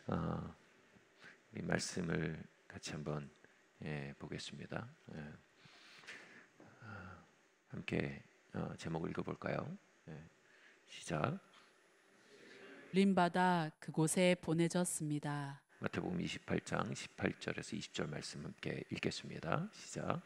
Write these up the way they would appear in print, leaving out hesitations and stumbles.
이 말씀을 같이 한번 보겠습니다. 함께 제목을 읽어볼까요? 시작. 불림받아 그곳에 보내졌습니다. 마태복음 28장 18절에서 20절 말씀 함께 읽겠습니다. 시작.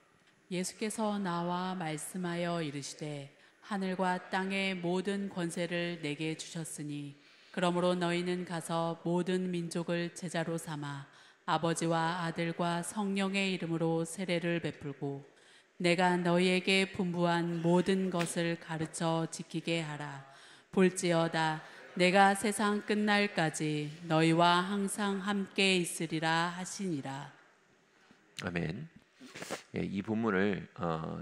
예수께서 나와 말씀하여 이르시되 하늘과 땅의 모든 권세를 내게 주셨으니 그러므로 너희는 가서 모든 민족을 제자로 삼아 아버지와 아들과 성령의 이름으로 세례를 베풀고 내가 너희에게 분부한 모든 것을 가르쳐 지키게 하라. 볼지어다 내가 세상 끝날까지 너희와 항상 함께 있으리라 하시니라. 아멘. 이 본문을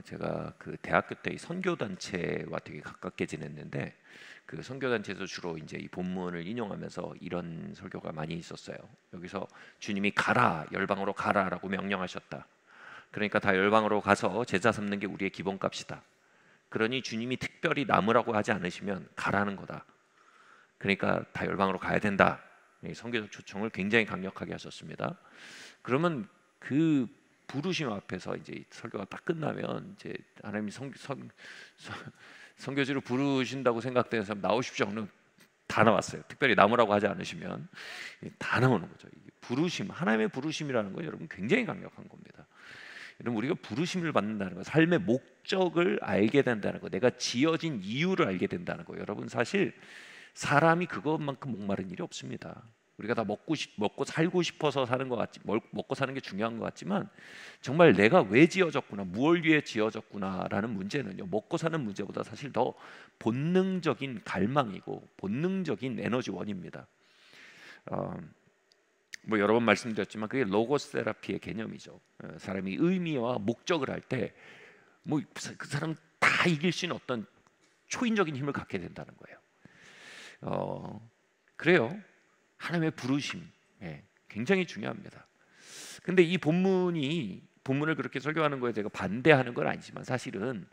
제가 그 대학교 때 선교단체와 되게 가깝게 지냈는데 그 선교단체에서 주로 이제 이 본문을 인용하면서 이런 설교가 많이 있었어요. 여기서 주님이 가라, 열방으로 가라라고 명령하셨다. 그러니까 다 열방으로 가서 제자 삼는 게 우리의 기본값이다. 그러니 주님이 특별히 남으라고 하지 않으시면 가라는 거다. 그러니까 다 열방으로 가야 된다. 선교적 초청을 굉장히 강력하게 하셨습니다. 그러면 그 부르심 앞에서 이제 설교가 딱 끝나면 이제 하나님이 선교지로 부르신다고 생각되는 사람 나오십시오. 그러면 다 나왔어요. 특별히 남으라고 하지 않으시면 다 나오는 거죠. 이게 부르심, 하나님의 부르심이라는 건 여러분 굉장히 강력한 겁니다. 여러분 우리가 부르심을 받는다는 거, 삶의 목적을 알게 된다는 거, 내가 지어진 이유를 알게 된다는 거. 여러분 사실 사람이 그것만큼 목마른 일이 없습니다. 우리가 다 먹고 살고 싶어서 사는 것 같지, 먹고 사는 게 중요한 것 같지만 정말 내가 왜 지어졌구나, 무엇을 위해 지어졌구나라는 문제는요, 먹고 사는 문제보다 사실 더 본능적인 갈망이고 본능적인 에너지원입니다. 뭐 여러 번 말씀드렸지만 그게 로고스 테라피의 개념이죠. 사람이 의미와 목적을 할 때 뭐 그 사람 다 이길 수 있는 어떤 초인적인 힘을 갖게 된다는 거예요. 그래요. 하나님의 부르심 굉장히 중요합니다. 근데 이 본문을 그렇게 설교하는 거에 제가 반대하는 건 아니지만 사실은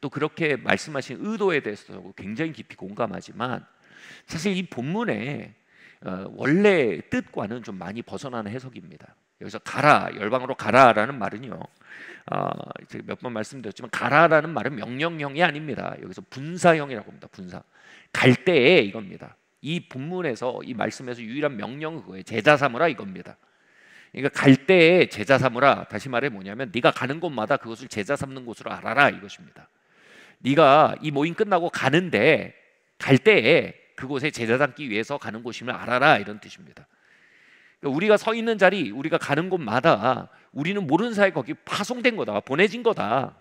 또 그렇게 말씀하신 의도에 대해서 굉장히 깊이 공감하지만 사실 이 본문의 원래 뜻과는 좀 많이 벗어나는 해석입니다. 여기서 가라, 열방으로 가라라는 말은요, 제가 몇 번 말씀드렸지만 가라라는 말은 명령형이 아닙니다. 여기서 분사형이라고 합니다. 분사. 갈 때에 이겁니다. 이 본문에서 이 말씀에서 유일한 명령은 그거예요. 제자 삼으라 이겁니다. 그러니까 갈 때에 제자 삼으라, 다시 말해 뭐냐면 네가 가는 곳마다 그것을 제자 삼는 곳으로 알아라 이것입니다. 네가 이 모임 끝나고 가는데 갈 때에 그곳에 제자 삼기 위해서 가는 곳임을 알아라 이런 뜻입니다. 그러니까 우리가 서 있는 자리, 우리가 가는 곳마다 우리는 모르는 사이에 거기 파송된 거다, 보내진 거다.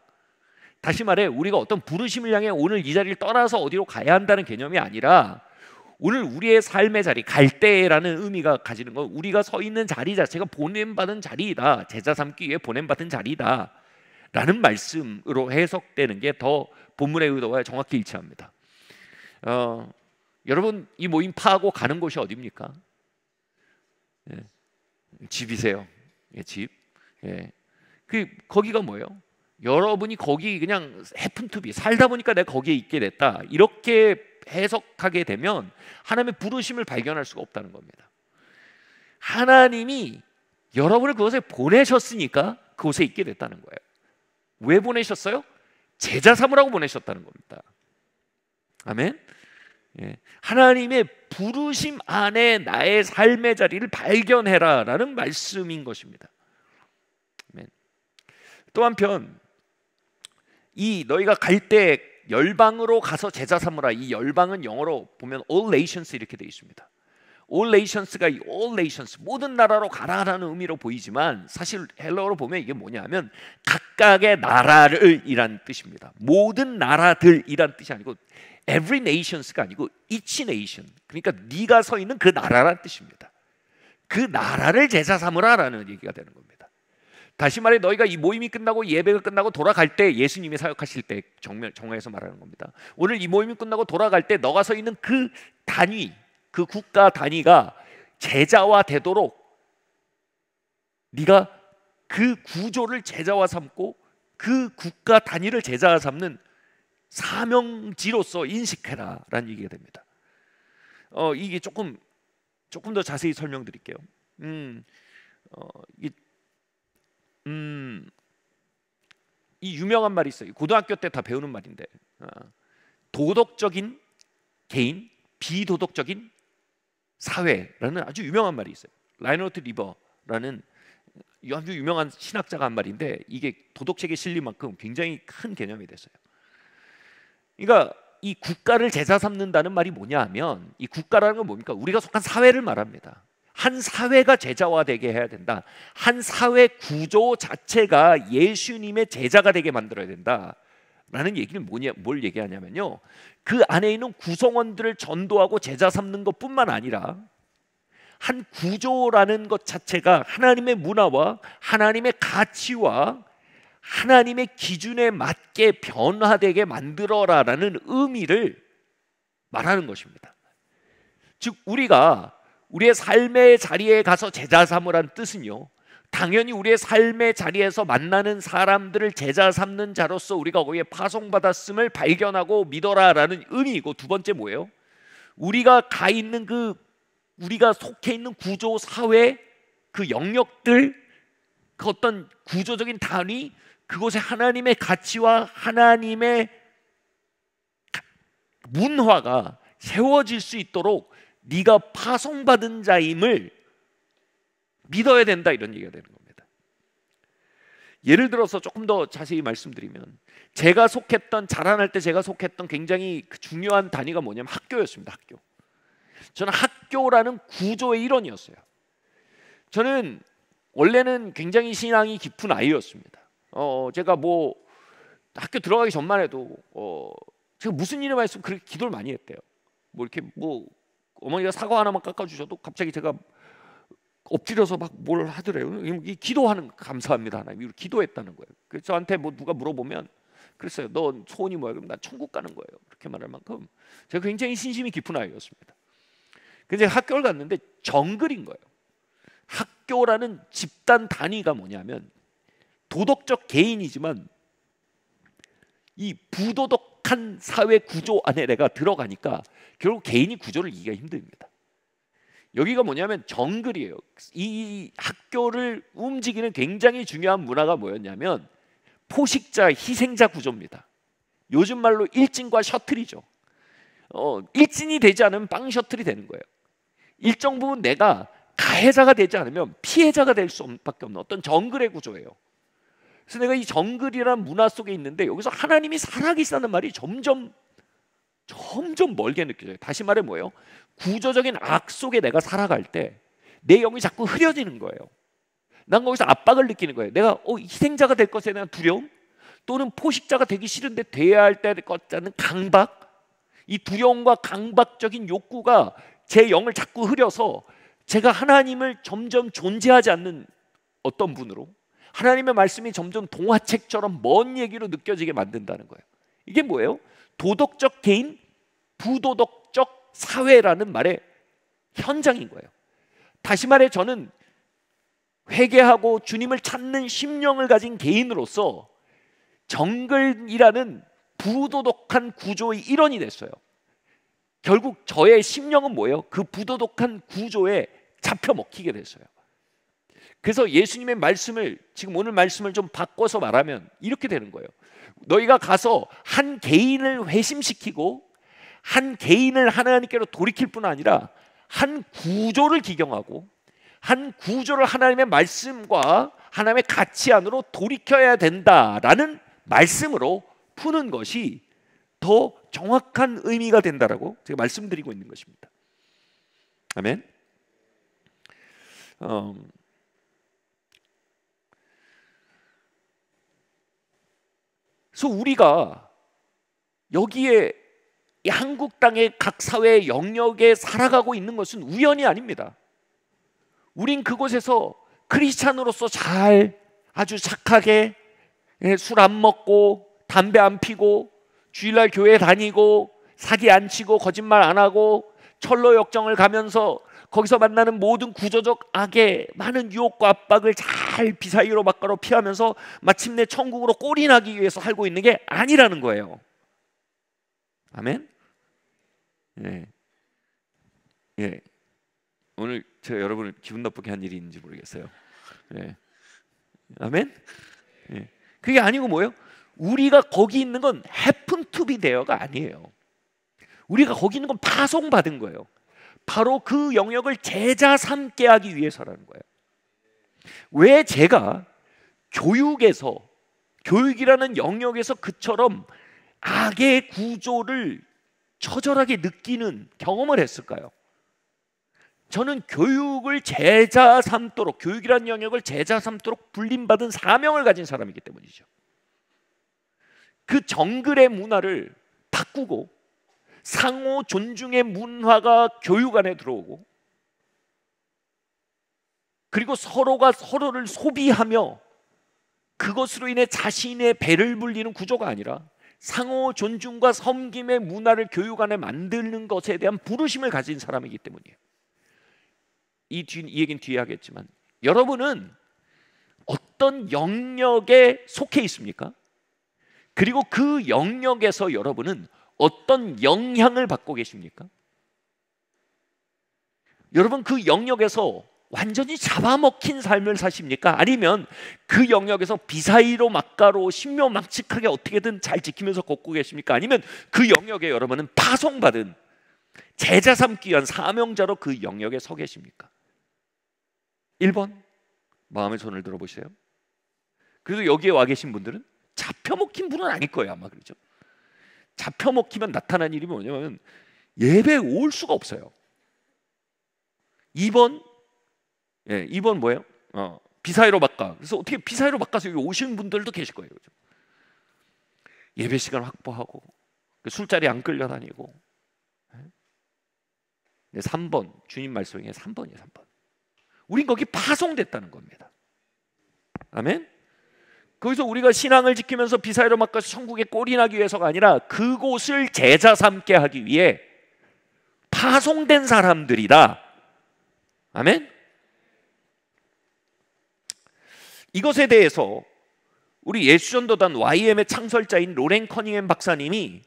다시 말해 우리가 어떤 부르심을 향해 오늘 이 자리를 떠나서 어디로 가야 한다는 개념이 아니라 오늘 우리의 삶의 자리, 갈 때라는 의미가 가지는 건 우리가 서 있는 자리 자체가 보냄받은 자리이다, 제자 삼기 위해 보냄받은 자리다 라는 말씀으로 해석되는 게 더 본문의 의도와 정확히 일치합니다. 여러분 이 모임 파하고 가는 곳이 어디입니까? 집이세요. 집. 거기가 뭐예요? 여러분이 거기 그냥 해픈 투비 살다 보니까 내가 거기에 있게 됐다 이렇게 해석하게 되면 하나님의 부르심을 발견할 수가 없다는 겁니다. 하나님이 여러분을 그곳에 보내셨으니까 그곳에 있게 됐다는 거예요. 왜 보내셨어요? 제자 삼으라고 보내셨다는 겁니다. 아멘. 하나님의 부르심 안에 나의 삶의 자리를 발견해라 라는 말씀인 것입니다. 아멘. 또 한편 이 너희가 갈 때 열방으로 가서 제자 삼으라, 이 열방은 영어로 보면 all nations 이렇게 되어 있습니다. all nations가 이 all nations 모든 나라로 가라라는 의미로 보이지만 사실 헬라어로 보면 이게 뭐냐면 각각의 나라를 이란 뜻입니다. 모든 나라들이란 뜻이 아니고 every nations가 아니고 each nation, 그러니까 네가 서 있는 그 나라란 뜻입니다. 그 나라를 제자 삼으라라는 얘기가 되는 겁니다. 다시 말해 너희가 이 모임이 끝나고 예배가 끝나고 돌아갈 때 예수님이 사역하실 때 정회에서 말하는 겁니다. 오늘 이 모임이 끝나고 돌아갈 때 너가 서 있는 그 단위, 그 국가 단위가 제자화 되도록 네가 그 구조를 제자화 삼고 그 국가 단위를 제자화 삼는 사명지로서 인식해라라는 얘기가 됩니다. 이게 조금 조금 더 자세히 설명드릴게요. 이, 이 유명한 말이 있어요. 고등학교 때 다 배우는 말인데, 도덕적인 개인, 비도덕적인 사회라는 아주 유명한 말이 있어요. 라이너트 리버라는 아주 유명한 신학자가 한 말인데, 이게 도덕책에 실릴 만큼 굉장히 큰 개념이 됐어요. 그러니까 이 국가를 제자 삼는다는 말이 뭐냐 하면, 이 국가라는 건 뭡니까? 우리가 속한 사회를 말합니다. 한 사회가 제자화되게 해야 된다. 한 사회 구조 자체가 예수님의 제자가 되게 만들어야 된다 라는 얘기는 뭘 얘기하냐면요, 그 안에 있는 구성원들을 전도하고 제자 삼는 것뿐만 아니라 한 구조라는 것 자체가 하나님의 문화와 하나님의 가치와 하나님의 기준에 맞게 변화되게 만들어라라는 의미를 말하는 것입니다. 즉 우리가 우리의 삶의 자리에 가서 제자 삼으란 뜻은요, 당연히 우리의 삶의 자리에서 만나는 사람들을 제자 삼는 자로서 우리가 거기에 파송받았음을 발견하고 믿어라라는 의미이고, 두 번째 뭐예요? 우리가 우리가 속해 있는 구조, 사회, 그 영역들, 그 어떤 구조적인 단위, 그곳에 하나님의 가치와 하나님의 문화가 세워질 수 있도록 네가 파송받은 자임을 믿어야 된다, 이런 얘기가 되는 겁니다. 예를 들어서 조금 더 자세히 말씀드리면, 자라날 때 제가 속했던 굉장히 중요한 단위가 뭐냐면 학교였습니다. 학교. 저는 학교라는 구조의 일원이었어요. 저는 원래는 굉장히 신앙이 깊은 아이였습니다. 제가 뭐 학교 들어가기 전만 해도 제가 무슨 일을 했으면 그렇게 기도를 많이 했대요. 뭐 이렇게 뭐 어머니가 사과 하나만 깎아주셔도 갑자기 제가 엎드려서 막 뭘 하더래요. 기도하는, 감사합니다 하나님, 기도했다는 거예요. 그래서 저한테 뭐 누가 물어보면 그랬어요. 너 소원이 뭐야? 그럼 난 천국 가는 거예요. 그렇게 말할 만큼 제가 굉장히 신심이 깊은 아이였습니다. 근데 학교를 갔는데 정글인 거예요. 학교라는 집단 단위가 뭐냐면 도덕적 개인이지만 이 부도덕한 사회 구조 안에 내가 들어가니까 결국 개인이 구조를 이기기가 힘듭니다. 여기가 뭐냐면 정글이에요. 이 학교를 움직이는 굉장히 중요한 문화가 뭐였냐면 포식자, 희생자 구조입니다. 요즘 말로 일진과 셔틀이죠. 일진이 되지 않으면 빵 셔틀이 되는 거예요. 일정 부분 내가 가해자가 되지 않으면 피해자가 될 수밖에 없는 어떤 정글의 구조예요. 그래서 내가 이 정글이라는 문화 속에 있는데, 여기서 하나님이 살아계시다는 말이 점점 멀게 느껴져요. 다시 말해 뭐예요? 구조적인 악 속에 내가 살아갈 때 내 영이 자꾸 흐려지는 거예요. 난 거기서 압박을 느끼는 거예요. 내가 희생자가 될 것에 대한 두려움, 또는 포식자가 되기 싫은데 돼야 할 때 것자는 강박, 이 두려움과 강박적인 욕구가 제 영을 자꾸 흐려서 제가 하나님을 점점 존재하지 않는 어떤 분으로, 하나님의 말씀이 점점 동화책처럼 먼 얘기로 느껴지게 만든다는 거예요. 이게 뭐예요? 도덕적 개인, 부도덕적 사회라는 말의 현장인 거예요. 다시 말해 저는 회개하고 주님을 찾는 심령을 가진 개인으로서 정글이라는 부도덕한 구조의 일원이 됐어요. 결국 저의 심령은 뭐예요? 그 부도덕한 구조에 잡혀 먹히게 됐어요. 그래서 예수님의 말씀을, 지금 오늘 말씀을 좀 바꿔서 말하면 이렇게 되는 거예요. 너희가 가서 한 개인을 회심시키고 한 개인을 하나님께로 돌이킬 뿐 아니라 한 구조를 기경하고 한 구조를 하나님의 말씀과 하나님의 가치 안으로 돌이켜야 된다라는 말씀으로 푸는 것이 더 정확한 의미가 된다라고 제가 말씀드리고 있는 것입니다. 아멘. 그래서 우리가 여기에 이 한국 땅의 각 사회의 영역에 살아가고 있는 것은 우연이 아닙니다. 우린 그곳에서 크리스찬으로서 아주 착하게 술 안 먹고 담배 안 피고 주일날 교회 다니고 사기 안 치고 거짓말 안 하고 철로 역정을 가면서 거기서 만나는 모든 구조적 악의 많은 유혹과 압박을 잘 비사이로 막가로 피하면서 마침내 천국으로 꼴이 나기 위해서 살고 있는 게 아니라는 거예요. 아멘. 예. 예. 오늘 제가 여러분을 기분 나쁘게 한 일이 있는지 모르겠어요. 예. 아멘. 예. 그게 아니고 뭐예요? 우리가 거기 있는 건 happen to be there가 아니에요. 우리가 거기 있는 건 파송받은 거예요. 바로 그 영역을 제자 삼게 하기 위해서라는 거예요. 왜 제가 교육이라는 영역에서 그처럼 악의 구조를 처절하게 느끼는 경험을 했을까요? 저는 교육을 제자 삼도록, 교육이라는 영역을 제자 삼도록 불림받은 사명을 가진 사람이기 때문이죠. 그 정글의 문화를 바꾸고 상호 존중의 문화가 교육 안에 들어오고, 그리고 서로가 서로를 소비하며 그것으로 인해 자신의 배를 불리는 구조가 아니라 상호 존중과 섬김의 문화를 교육 안에 만드는 것에 대한 부르심을 가진 사람이기 때문이에요. 이 얘기는 뒤에 하겠지만, 여러분은 어떤 영역에 속해 있습니까? 그리고 그 영역에서 여러분은 어떤 영향을 받고 계십니까? 여러분 그 영역에서 완전히 잡아먹힌 삶을 사십니까? 아니면 그 영역에서 비사이로 막가로 신묘막측하게 어떻게든 잘 지키면서 걷고 계십니까? 아니면 그 영역에 여러분은 파송받은 제자 삼기 위한 사명자로 그 영역에 서 계십니까? 1번 마음의 손을 들어보세요. 그래도 여기에 와 계신 분들은 잡혀먹힌 분은 아닐 거예요, 아마. 그렇죠? 잡혀먹히면 나타난 일이 뭐냐면 예배에 올 수가 없어요. 2번, 예, 2번 뭐예요? 비사이로 바꿔. 그래서 어떻게 비사이로 바꿔서 여기 오신 분들도 계실 거예요. 그렇죠? 예배 시간 확보하고 술자리 안 끌려다니고. 3번, 주님 말씀에 3번이에요. 3번. 우린 거기 파송됐다는 겁니다. 아멘? 거기서 우리가 신앙을 지키면서 비사이로 바꿔서 천국에 꼴이 나기 위해서가 아니라 그곳을 제자 삼게 하기 위해 파송된 사람들이다. 아멘? 이것에 대해서 우리 예수전도단 YM의 창설자인 로렌 커닝햄 박사님이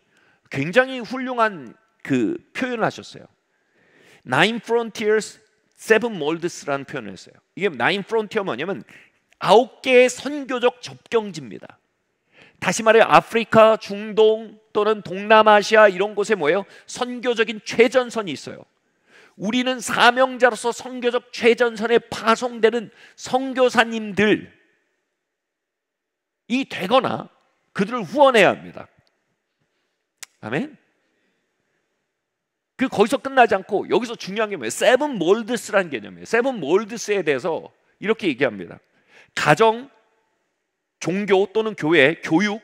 굉장히 훌륭한 그 표현을 하셨어요. Nine Frontiers, Seven Molds라는 표현을 했어요. 이게 Nine Frontier 뭐냐면 9개의 선교적 접경지입니다. 다시 말해 아프리카, 중동 또는 동남아시아 이런 곳에 뭐예요? 선교적인 최전선이 있어요. 우리는 사명자로서 선교적 최전선에 파송되는 선교사님들이 되거나 그들을 후원해야 합니다. 아멘? 거기서 끝나지 않고 여기서 중요한 게 뭐예요? 세븐 몰드스라는 개념이에요. 세븐 몰드스에 대해서 이렇게 얘기합니다. 가정, 종교 또는 교회, 교육,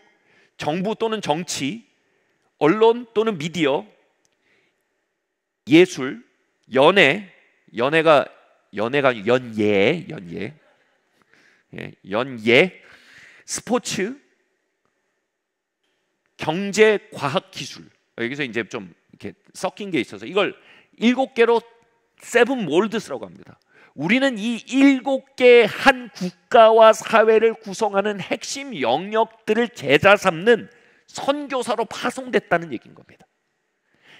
정부 또는 정치, 언론 또는 미디어, 예술, 연예가 연예, 스포츠, 경제, 과학, 기술. 여기서 이제 좀 이렇게 섞인 게 있어서 이걸 7개로 세븐 몰드스라고 합니다. 우리는 이 7개의 한 국가와 사회를 구성하는 핵심 영역들을 제자 삼는 선교사로 파송됐다는 얘기인 겁니다.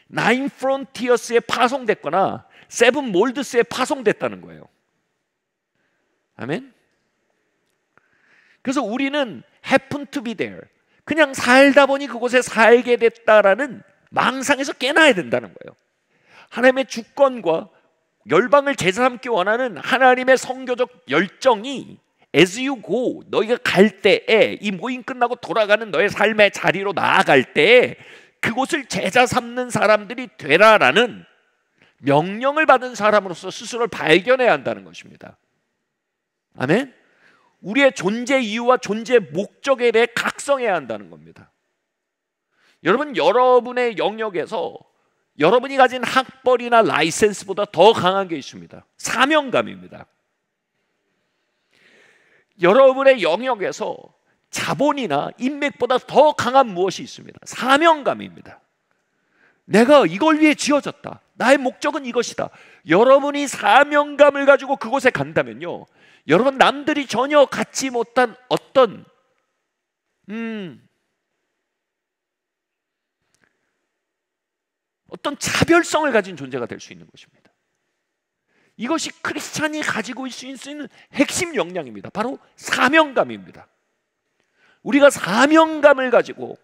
나인 프론티어스에 파송됐거나 세븐 몰드스에 파송됐다는 거예요. 아멘? 그래서 우리는 happen to be there, 그냥 살다 보니 그곳에 살게 됐다라는 망상에서 깨나야 된다는 거예요. 하나님의 주권과 열방을 제자 삼기 원하는 하나님의 선교적 열정이 as you go, 너희가 갈 때에, 이 모임 끝나고 돌아가는 너의 삶의 자리로 나아갈 때에 그곳을 제자 삼는 사람들이 되라라는 명령을 받은 사람으로서 스스로를 발견해야 한다는 것입니다. 아멘? 우리의 존재 이유와 존재 목적에 대해 각성해야 한다는 겁니다. 여러분, 여러분의 영역에서 여러분이 가진 학벌이나 라이센스보다 더 강한 게 있습니다. 사명감입니다. 여러분의 영역에서 자본이나 인맥보다 더 강한 무엇이 있습니다. 사명감입니다. 내가 이걸 위해 지어졌다. 나의 목적은 이것이다. 여러분이 사명감을 가지고 그곳에 간다면요, 여러분 남들이 전혀 갖지 못한 어떤 차별성을 가진 존재가 될 수 있는 것입니다. 이것이 크리스찬이 가지고 있을 수 있는 핵심 역량입니다. 바로 사명감입니다. 우리가 사명감을 가지고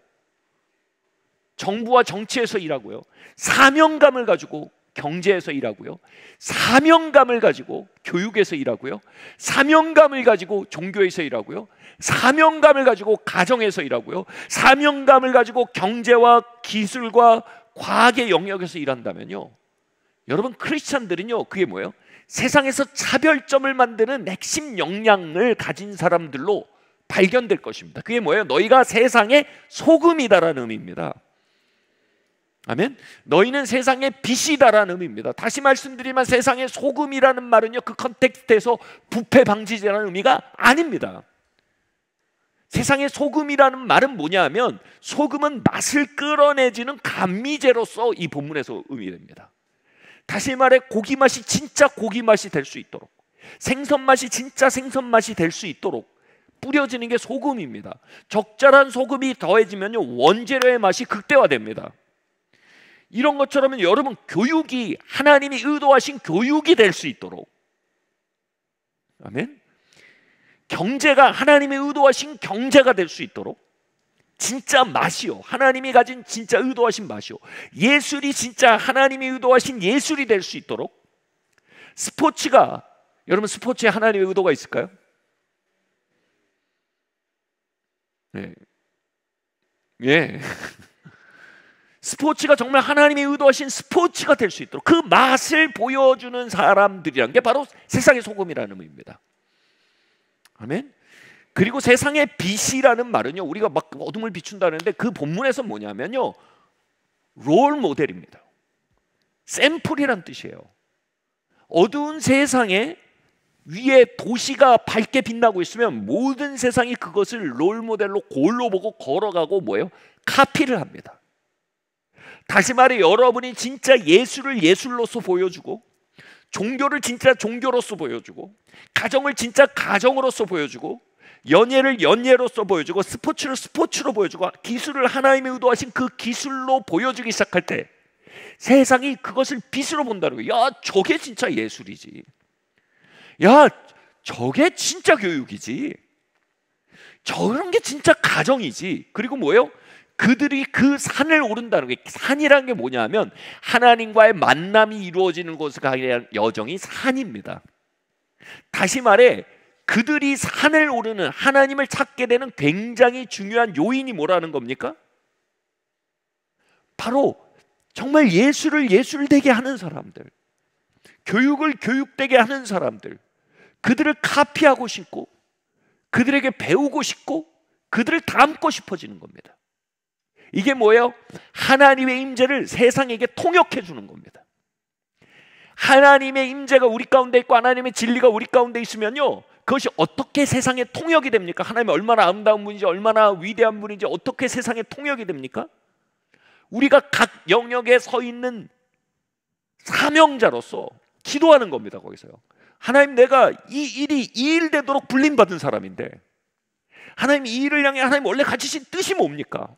정부와 정치에서 일하고요, 사명감을 가지고 경제에서 일하고요, 사명감을 가지고 교육에서 일하고요, 사명감을 가지고 종교에서 일하고요, 사명감을 가지고 가정에서 일하고요, 사명감을 가지고 경제와 기술과 과학의 영역에서 일한다면요, 여러분 크리스찬들은요, 그게 뭐예요? 세상에서 차별점을 만드는 핵심 역량을 가진 사람들로 발견될 것입니다. 그게 뭐예요? 너희가 세상의 소금이다라는 의미입니다. 아멘. 너희는 세상의 빛이다라는 의미입니다. 다시 말씀드리면 세상의 소금이라는 말은요, 그 컨텍스트에서 부패 방지제라는 의미가 아닙니다. 세상의 소금이라는 말은 뭐냐면, 소금은 맛을 끌어내지는 감미제로서 이 본문에서 의미됩니다. 다시 말해 고기 맛이 진짜 고기 맛이 될 수 있도록, 생선 맛이 진짜 생선 맛이 될 수 있도록 뿌려지는 게 소금입니다. 적절한 소금이 더해지면요, 원재료의 맛이 극대화됩니다. 이런 것처럼 여러분 교육이 하나님이 의도하신 교육이 될 수 있도록, 아멘. 경제가 하나님이 의도하신 경제가 될 수 있도록, 진짜 맛이요, 하나님이 가진 진짜 의도하신 맛이요, 예술이 진짜 하나님이 의도하신 예술이 될 수 있도록, 스포츠가, 여러분 스포츠에 하나님의 의도가 있을까요? 네. 예. 스포츠가 정말 하나님이 의도하신 스포츠가 될 수 있도록 그 맛을 보여주는 사람들이란 게 바로 세상의 소금이라는 의미입니다. 아멘. 그리고 세상의 빛이라는 말은요, 우리가 막 어둠을 비춘다는데 그 본문에서 뭐냐면요, 롤 모델입니다. 샘플이란 뜻이에요. 어두운 세상에 위에 도시가 밝게 빛나고 있으면 모든 세상이 그것을 롤 모델로 골로 보고 걸어가고 뭐예요? 카피를 합니다. 다시 말해 여러분이 진짜 예술을 예술로서 보여주고, 종교를 진짜 종교로서 보여주고, 가정을 진짜 가정으로서 보여주고, 연예를 연예로서 보여주고, 스포츠를 스포츠로 보여주고, 기술을 하나님이 의도하신 그 기술로 보여주기 시작할 때 세상이 그것을 빛으로 본다는 거예요. 야, 저게 진짜 예술이지. 야, 저게 진짜 교육이지. 저런 게 진짜 가정이지. 그리고 뭐예요? 그들이 그 산을 오른다는 게, 산이라는 게 뭐냐면 하나님과의 만남이 이루어지는 곳을 가기 위한 여정이 산입니다. 다시 말해 그들이 산을 오르는, 하나님을 찾게 되는 굉장히 중요한 요인이 뭐라는 겁니까? 바로 정말 예술을 예술되게 하는 사람들, 교육을 교육되게 하는 사람들, 그들을 카피하고 싶고 그들에게 배우고 싶고 그들을 닮고 싶어지는 겁니다. 이게 뭐예요? 하나님의 임재를 세상에게 통역해 주는 겁니다. 하나님의 임재가 우리 가운데 있고 하나님의 진리가 우리 가운데 있으면요, 그것이 어떻게 세상에 통역이 됩니까? 하나님이 얼마나 아름다운 분인지, 얼마나 위대한 분인지 어떻게 세상에 통역이 됩니까? 우리가 각 영역에 서 있는 사명자로서 기도하는 겁니다. 거기서요, 하나님, 내가 이 일이 이 일 되도록 불림받은 사람인데, 하나님 이 일을 향해 하나님 원래 가지신 뜻이 뭡니까?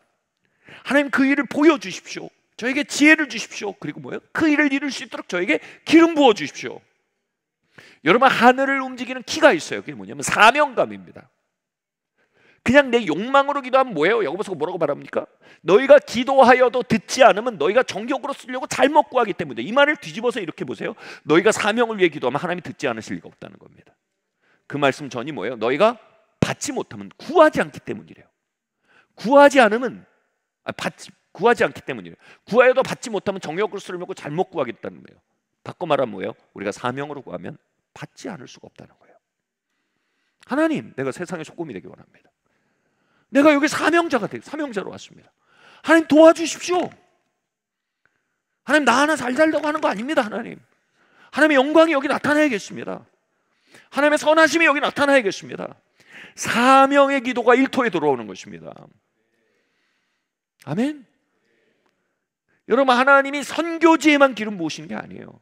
하나님 그 일을 보여주십시오. 저에게 지혜를 주십시오. 그리고 뭐예요? 그 일을 이룰 수 있도록 저에게 기름 부어 주십시오. 여러분, 하늘을 움직이는 키가 있어요. 그게 뭐냐면 사명감입니다. 그냥 내 욕망으로 기도하면 뭐예요? 여기서 뭐라고 말합니까? 너희가 기도하여도 듣지 않으면 너희가 정욕으로 쓰려고 잘못 구하기 때문에. 이 말을 뒤집어서 이렇게 보세요. 너희가 사명을 위해 기도하면 하나님이 듣지 않으실 리가 없다는 겁니다. 그 말씀 전이 뭐예요? 너희가 받지 못하면 구하지 않기 때문이래요. 구하지 않으면 구하지 않기 때문이에요. 구하여도 받지 못하면 정욕으로 쓰려고 잘못 구하겠다는 거예요. 바꿔 말하면 뭐예요? 우리가 사명으로 구하면 받지 않을 수가 없다는 거예요. 하나님, 내가 세상의 소금이 되기 원합니다. 내가 여기 사명자로 왔습니다. 하나님 도와주십시오. 하나님, 나 하나 잘 살려고 하는 거 아닙니다. 하나님의 영광이 여기 나타나야겠습니다. 하나님의 선하심이 여기 나타나야겠습니다. 사명의 기도가 일터에 들어오는 것입니다. 아멘. 여러분, 하나님이 선교지에만 기름 부으시는 게 아니에요.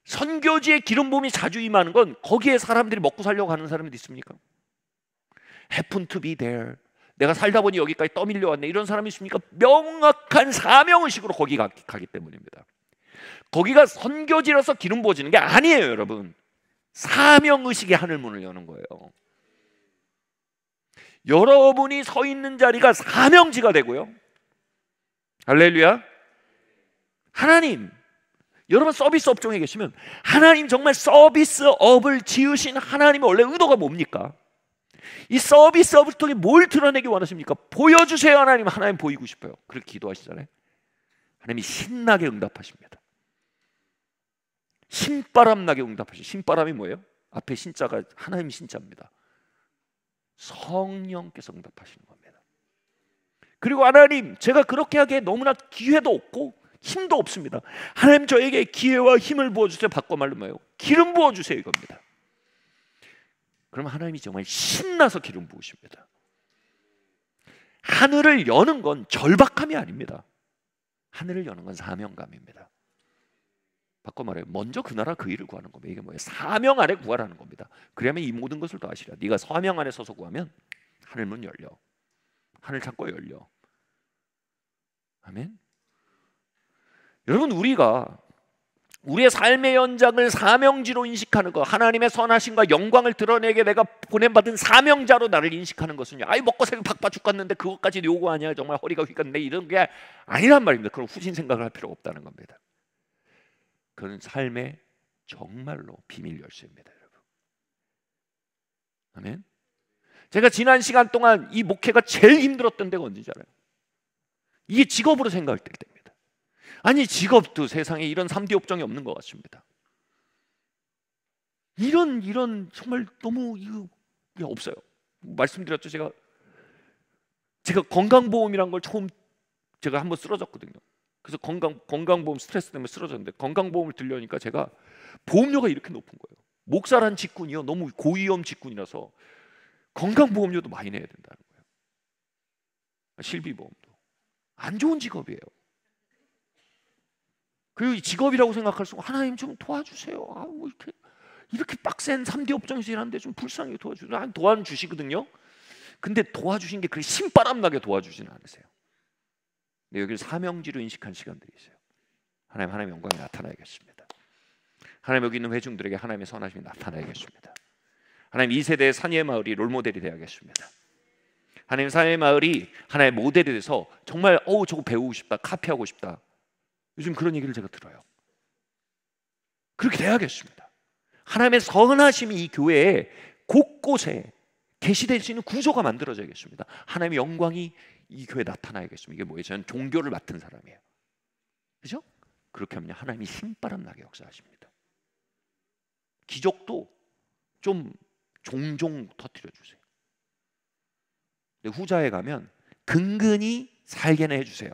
선교지에 기름 부음이 자주 임하는 건 거기에 사람들이 먹고 살려고 하는 사람이 있습니까? Happen to be there. 내가 살다 보니 여기까지 떠밀려 왔네, 이런 사람이 있습니까? 명확한 사명의식으로 거기 가기 때문입니다. 거기가 선교지라서 기름 부어지는 게 아니에요, 여러분. 사명의식의 하늘문을 여는 거예요. 여러분이 서 있는 자리가 사명지가 되고요. 할렐루야. 하나님, 여러분 서비스 업종에 계시면 하나님 정말 서비스업을 지으신 하나님의 원래 의도가 뭡니까? 이 서비스업을 통해 뭘 드러내기 원하십니까? 보여주세요. 하나님 보이고 싶어요. 그렇게 기도하시잖아요. 하나님이 신나게 응답하십니다. 신바람 나게 응답하시죠. 신바람이 뭐예요? 앞에 신자가 하나님 신자입니다. 성령께서 응답하시는 겁니다. 그리고 하나님, 제가 그렇게 하기에 너무나 기회도 없고 힘도 없습니다. 하나님, 저에게 기회와 힘을 부어주세요. 바꿔 말로 뭐예요? 기름 부어주세요, 이겁니다. 그럼 하나님이 정말 신나서 기름 부으십니다. 하늘을 여는 건 절박함이 아닙니다. 하늘을 여는 건 사명감입니다. 바꿔 말해요. 먼저 그 나라 그 일을 구하는 겁니다. 이게 뭐예요? 사명 안에 구하라는 겁니다. 그러면 이 모든 것을 더 하시라. 네가 사명 안에 서서 구하면 하늘문 열려. 하늘 창고 열려. 아멘. 여러분, 우리가 우리의 삶의 연장을 사명지로 인식하는 것, 하나님의 선하심과 영광을 드러내게 내가 보냄받은 사명자로 나를 인식하는 것은요, 아이 먹고 살기 바빠 죽겠는데 그것까지 요구하냐, 정말 허리가 휘겠네, 이런 게 아니란 말입니다. 그런 후진 생각을 할 필요가 없다는 겁니다. 그건 삶의 정말로 비밀 열쇠입니다, 여러분. 아멘. 제가 지난 시간 동안 이 목회가 제일 힘들었던 데가 언제인지 알아요? 이게 직업으로 생각할 때입니다. 아니, 직업도 세상에 이런 3D 업종이 없는 것 같습니다. 이런 정말 너무 이거 없어요. 말씀드렸죠. 제가 건강보험이란 걸 처음 제가 한번 쓰러졌거든요. 그래서 건강보험 스트레스 때문에 쓰러졌는데, 건강보험을 들려니까 제가 보험료가 이렇게 높은 거예요. 목사란 직군이요, 너무 고위험 직군이라서 건강보험료도 많이 내야 된다는 거예요. 실비보험도. 안 좋은 직업이에요. 그리고 이 직업이라고 생각할수록 하나님 좀 도와주세요. 뭐 이렇게 빡센 3D 업종에서 일하는데 좀 불쌍하게 도와주세요. 도와주시거든요. 근데 도와주신 게 그렇게 신바람 나게 도와주지는 않으세요. 근데 여기를 사명지로 인식한 시간들이 있어요. 하나님의 영광이 나타나야겠습니다. 하나님, 여기 있는 회중들에게 하나님의 선하심이 나타나야겠습니다. 하나님, 이 세대의 산의 마을이 롤모델이 되어야겠습니다. 하나님, 산의 마을이 하나의 모델이 돼서 정말 저거 배우고 싶다, 카피하고 싶다. 요즘 그런 얘기를 제가 들어요. 그렇게 돼야겠습니다. 하나님의 선하심이 이 교회에 곳곳에 계시될 수 있는 구조가 만들어져야겠습니다. 하나님의 영광이 이 교회에 나타나야겠습니다. 이게 뭐예요? 저는 종교를 맡은 사람이에요. 그죠? 그렇게 하면 하나님이 신바람 나게 역사하십니다. 기적도 좀 종종 터뜨려 주세요. 후자에 가면 근근히 살게나 해주세요.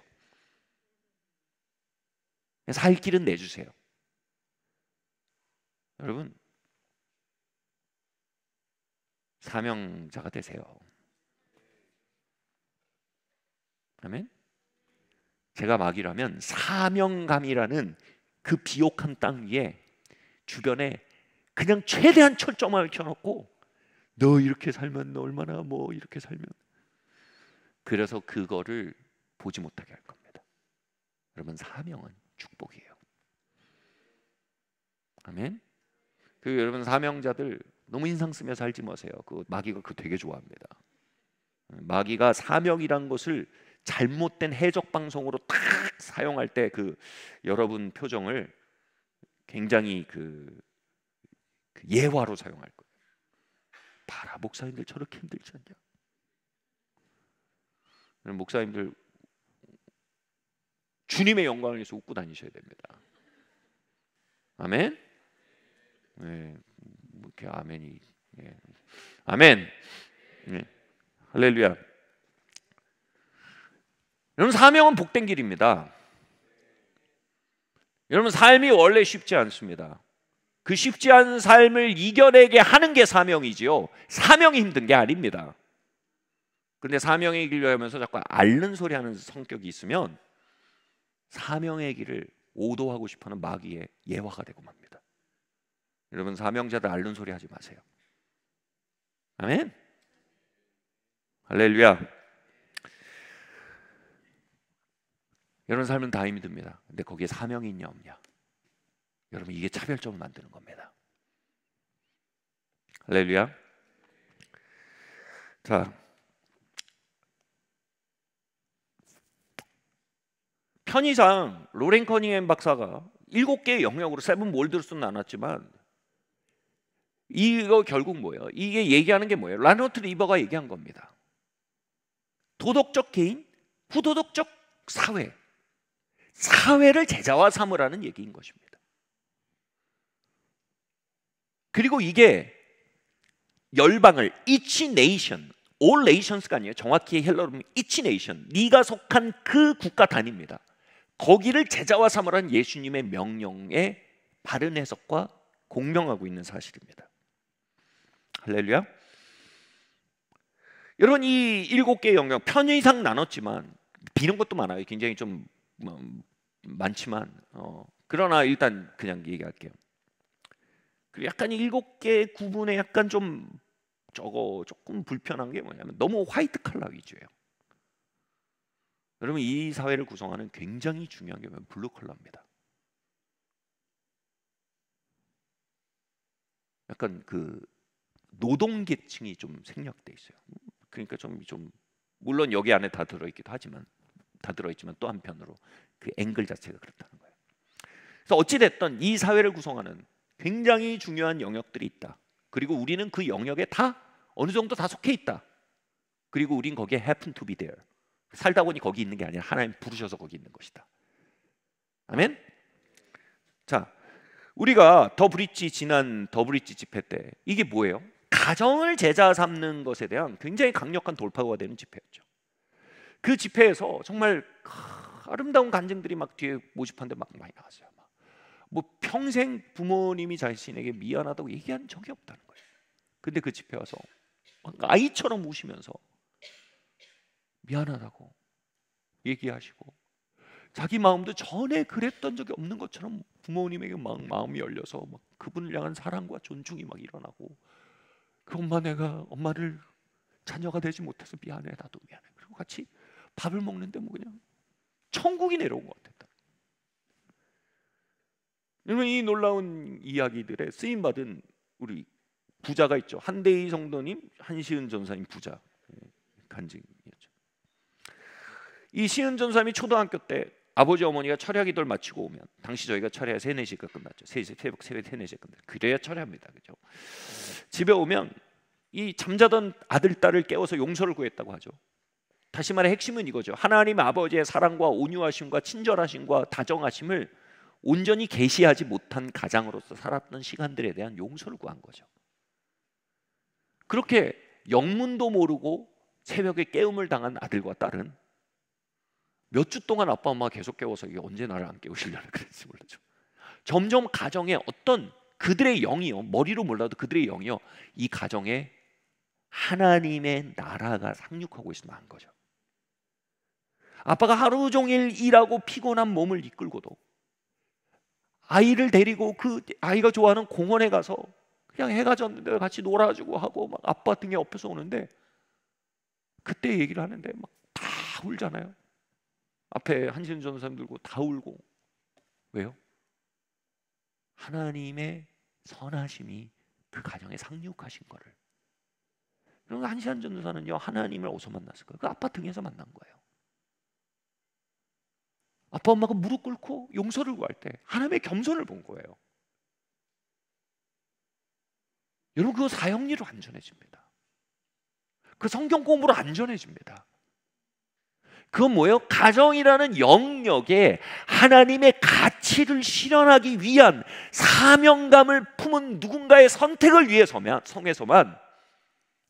살 길은 내주세요. 여러분, 사명자가 되세요. 아멘. 제가 마귀라면 사명감이라는 그 비옥한 땅 위에 주변에 그냥 최대한 철조망을 켜놓고, 너 이렇게 살면 너 얼마나 뭐 이렇게 살면, 그래서 그거를 보지 못하게 할 겁니다. 여러분, 사명은 축복이에요. 아멘. 그 여러분, 사명자들 너무 인상 쓰며 살지 마세요. 그 마귀가 그거 되게 좋아합니다. 마귀가 사명이란 것을 잘못된 해적 방송으로 탁 사용할 때 그 여러분 표정을 굉장히 그 예화로 사용할 거예요. 봐라, 목사님들 저렇게 힘들지 않냐? 목사님들 주님의 영광을 위해서 웃고 다니셔야 됩니다. 아멘. 네, 이렇게 아멘이. 네. 아멘. 네. 할렐루야. 여러분, 사명은 복된 길입니다. 여러분, 삶이 원래 쉽지 않습니다. 그 쉽지 않은 삶을 이겨내게 하는 게 사명이지요, 사명이 힘든 게 아닙니다. 그런데 사명의 길을 하면서 자꾸 앓는 소리 하는 성격이 있으면 사명의 길을 오도하고 싶어하는 마귀의 예화가 되고 맙니다. 여러분, 사명자들 앓는 소리 하지 마세요. 아멘. 할렐루야. 여러분 삶은 다 힘듭니다. 근데 거기에 사명이 있냐 없냐, 여러분, 이게 차별점을 만드는 겁니다. 할렐루야. 자, 편의상 로렌 커닝햄 박사가 7개의 영역으로 세븐 몰드로서는 나눴지만 이거 결국 뭐예요? 이게 얘기하는 게 뭐예요? 라너트 리버가 얘기한 겁니다. 도덕적 개인, 부도덕적 사회, 사회를 제자화 삼으라는 얘기인 것입니다. 그리고 이게 열방을 each nation, all nations가 아니에요. 정확히 헬러로는 each nation, 네가 속한 그 국가 단위입니다. 거기를 제자화 삼으라는 예수님의 명령의 바른 해석과 공명하고 있는 사실입니다. 할렐루야. 여러분, 이 7개의 영역 편의상 나눴지만 비는 것도 많아요. 굉장히 좀 많지만 그러나 일단 그냥 얘기할게요. 그리고 약간 7개 구분에 약간 좀 조금 불편한 게 뭐냐면 너무 화이트 칼라 위주예요. 여러분, 이 사회를 구성하는 굉장히 중요한 게 뭐냐면 블루 컬러입니다. 약간 그 노동계층이 좀 생략돼 있어요. 그러니까 좀 물론 여기 안에 다 들어있기도 하지만 또 한편으로 그 앵글 자체가 그렇다는 거예요. 그래서 어찌 됐든 이 사회를 구성하는 굉장히 중요한 영역들이 있다. 그리고 우리는 그 영역에 다 어느 정도 다 속해 있다. 그리고 우린 거기에 happen to be there. 살다 보니 거기 있는 게 아니라 하나님 부르셔서 거기 있는 것이다. 아멘. 자, 우리가 지난 더 브릿지 집회 때 이게 뭐예요? 가정을 제자 삼는 것에 대한 굉장히 강력한 돌파구가 되는 집회였죠. 그 집회에서 정말 아름다운 간증들이 막 뒤에 모집한데 막 많이 나왔어요. 뭐 평생 부모님이 자신에게 미안하다고 얘기한 적이 없다는 거예요. 근데 그 집회 와서 아이처럼 우시면서 미안하다고 얘기하시고 자기 마음도 전에 그랬던 적이 없는 것처럼 부모님에게 막 마음이 열려서 막 그분을 향한 사랑과 존중이 막 일어나고 그 내가 엄마를 자녀가 되지 못해서 미안해, 나도 미안해. 그리고 같이 밥을 먹는데 뭐 그냥 천국이 내려온 것 같았다. 여러분, 이 놀라운 이야기들에 쓰임 받은 우리 부자가 있죠. 한대희 성도님, 한시은 전사님 부자 간증이었죠. 이 시은 전사님이 초등학교 때 아버지 어머니가 철야 기도를 마치고 오면, 당시 저희가 철야 3, 4시가 끝났죠. 새벽 3, 4시가 끝났죠. 그래야 철야입니다. 그죠? 집에 오면 이 잠자던 아들, 딸을 깨워서 용서를 구했다고 하죠. 다시 말해 핵심은 이거죠. 하나님 아버지의 사랑과 온유하심과 친절하심과 다정하심을 온전히 계시하지 못한 가장으로서 살았던 시간들에 대한 용서를 구한 거죠. 그렇게 영문도 모르고 새벽에 깨움을 당한 아들과 딸은 몇 주 동안 아빠 엄마가 계속 깨워서 이게 언제 나를 안 깨우시려나 그랬지 몰라죠. 점점 가정에 어떤 그들의 영이요, 머리로 몰라도 그들의 영이요, 이 가정에 하나님의 나라가 상륙하고 있으면 한 거죠. 아빠가 하루 종일 일하고 피곤한 몸을 이끌고도 아이를 데리고 그 아이가 좋아하는 공원에 가서 그냥 해가 졌는데 같이 놀아주고 하고 막 아빠 등에 업혀서 오는데 그때 얘기를 하는데 막 다 울잖아요. 앞에 한신 전사님 들고 다 울고. 왜요? 하나님의 선하심이 그 가정에 상륙하신 거를. 그럼 한시한 전도사는요, 하나님을 어디서 만났을 거예요? 그 아빠 등에서 만난 거예요. 아빠 엄마가 무릎 꿇고 용서를 구할 때 하나님의 겸손을 본 거예요. 여러분, 그거 사형리로 안전해집니다. 그 성경 공부로 안전해집니다. 그건 뭐예요? 가정이라는 영역에 하나님의 가치를 실현하기 위한 사명감을 품은 누군가의 선택을 위해서만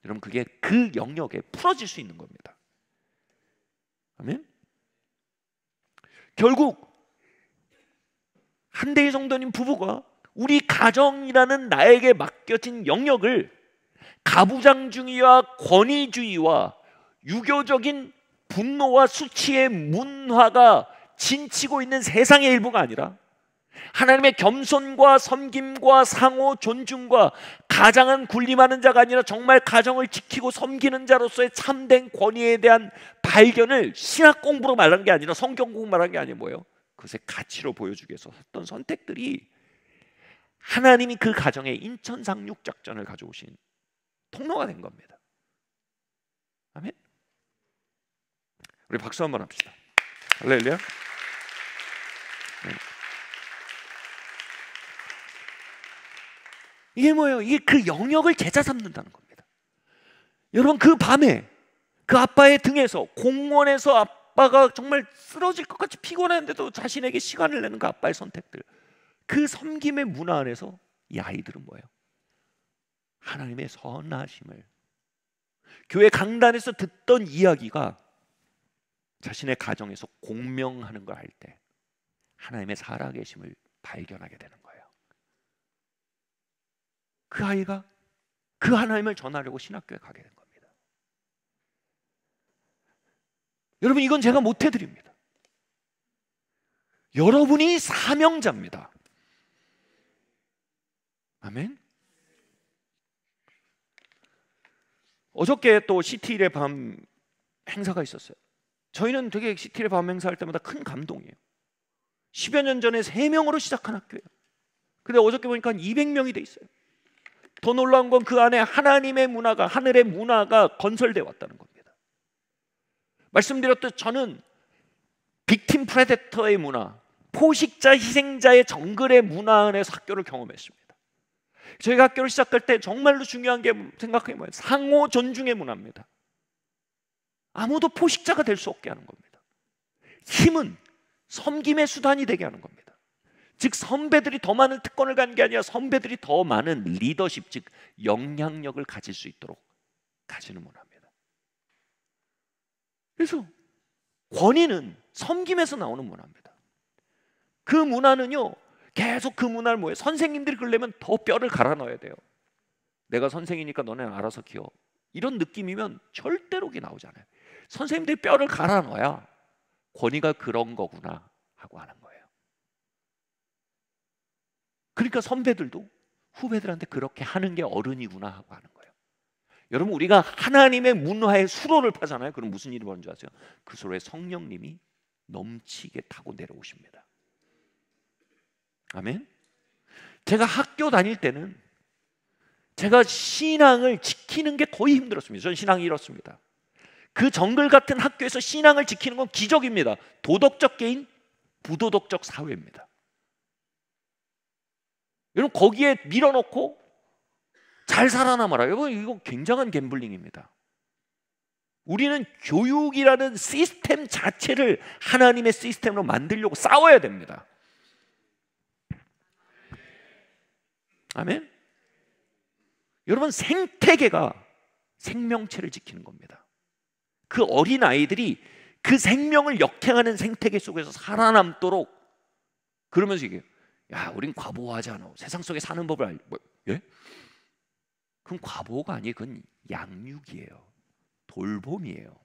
여러분, 그게 그 영역에 풀어질 수 있는 겁니다. 아멘? 결국 한대희 성도님 부부가 우리 가정이라는 나에게 맡겨진 영역을 가부장주의와 권위주의와 유교적인 분노와 수치의 문화가 진치고 있는 세상의 일부가 아니라 하나님의 겸손과 섬김과 상호 존중과 가장은 군림하는 자가 아니라 정말 가정을 지키고 섬기는 자로서의 참된 권위에 대한 발견을 신학 공부로 말한 게 아니라 성경 공부 말한 게 아니에요. 뭐예요? 그것의 가치로 보여주기 위해서 했던 선택들이 하나님이 그 가정에 인천 상륙 작전을 가져오신 통로가 된 겁니다. 아멘. 우리 박수 한번 합시다. 할렐루야. 이게 뭐예요? 이게 그 영역을 제자 삼는다는 겁니다. 여러분, 그 밤에 그 아빠의 등에서, 공원에서 아빠가 정말 쓰러질 것 같이 피곤했는데도 자신에게 시간을 내는 그 아빠의 선택들, 그 섬김의 문화 안에서 이 아이들은 뭐예요? 하나님의 선하심을, 교회 강단에서 듣던 이야기가 자신의 가정에서 공명하는 걸 할 때 하나님의 살아계심을 발견하게 되는 거예요. 그 아이가 그 하나님을 전하려고 신학교에 가게 된 겁니다. 여러분, 이건 제가 못 해드립니다. 여러분이 사명자입니다. 아멘. 어저께 또 CT일의 밤 행사가 있었어요. 저희는 되게 CT일의 밤 행사할 때마다 큰 감동이에요. 10여 년 전에 3명으로 시작한 학교예요. 근데 어저께 보니까 한 200명이 돼 있어요. 더 놀라운 건 그 안에 하나님의 문화가, 하늘의 문화가 건설되어 왔다는 겁니다. 말씀드렸듯 저는 빅팀 프레데터의 문화, 포식자 희생자의 정글의 문화 안에서 학교를 경험했습니다. 저희가 학교를 시작할 때 정말로 중요한 게 생각해 뭐예요? 상호 존중의 문화입니다. 아무도 포식자가 될 수 없게 하는 겁니다. 힘은 섬김의 수단이 되게 하는 겁니다. 즉 선배들이 더 많은 특권을 갖는 게 아니라 선배들이 더 많은 리더십, 즉 영향력을 가질 수 있도록 가지는 문화입니다. 그래서 권위는 섬김에서 나오는 문화입니다. 그 문화는요, 계속 그 문화를 뭐예요? 선생님들이 그러려면 더 뼈를 갈아 넣어야 돼요. 내가 선생이니까 너네는 알아서 키워, 이런 느낌이면 절대로 그게 나오지 않아요. 선생님들이 뼈를 갈아 넣어야 권위가 그런 거구나 하고 하는 거예요. 그러니까 선배들도 후배들한테 그렇게 하는 게 어른이구나 하고 하는 거예요. 여러분, 우리가 하나님의 문화의 수로를 파잖아요. 그럼 무슨 일이 벌어지는 줄 아세요? 그 수로에 성령님이 넘치게 타고 내려오십니다. 아멘. 제가 학교 다닐 때는 제가 신앙을 지키는 게 거의 힘들었습니다. 저는 신앙이 이렇습니다. 그 정글 같은 학교에서 신앙을 지키는 건 기적입니다. 도덕적 개인, 부도덕적 사회입니다. 여러분, 거기에 밀어넣고 잘 살아남아라. 여러분, 이거 굉장한 갬블링입니다. 우리는 교육이라는 시스템 자체를 하나님의 시스템으로 만들려고 싸워야 됩니다. 아멘. 여러분, 생태계가 생명체를 지키는 겁니다. 그 어린 아이들이 그 생명을 역행하는 생태계 속에서 살아남도록, 그러면서 이게, 야, 우린 과보하지 않아. 세상 속에 사는 법을 뭐, 예? 그건 과보가 아니에요. 그건 양육이에요. 돌봄이에요.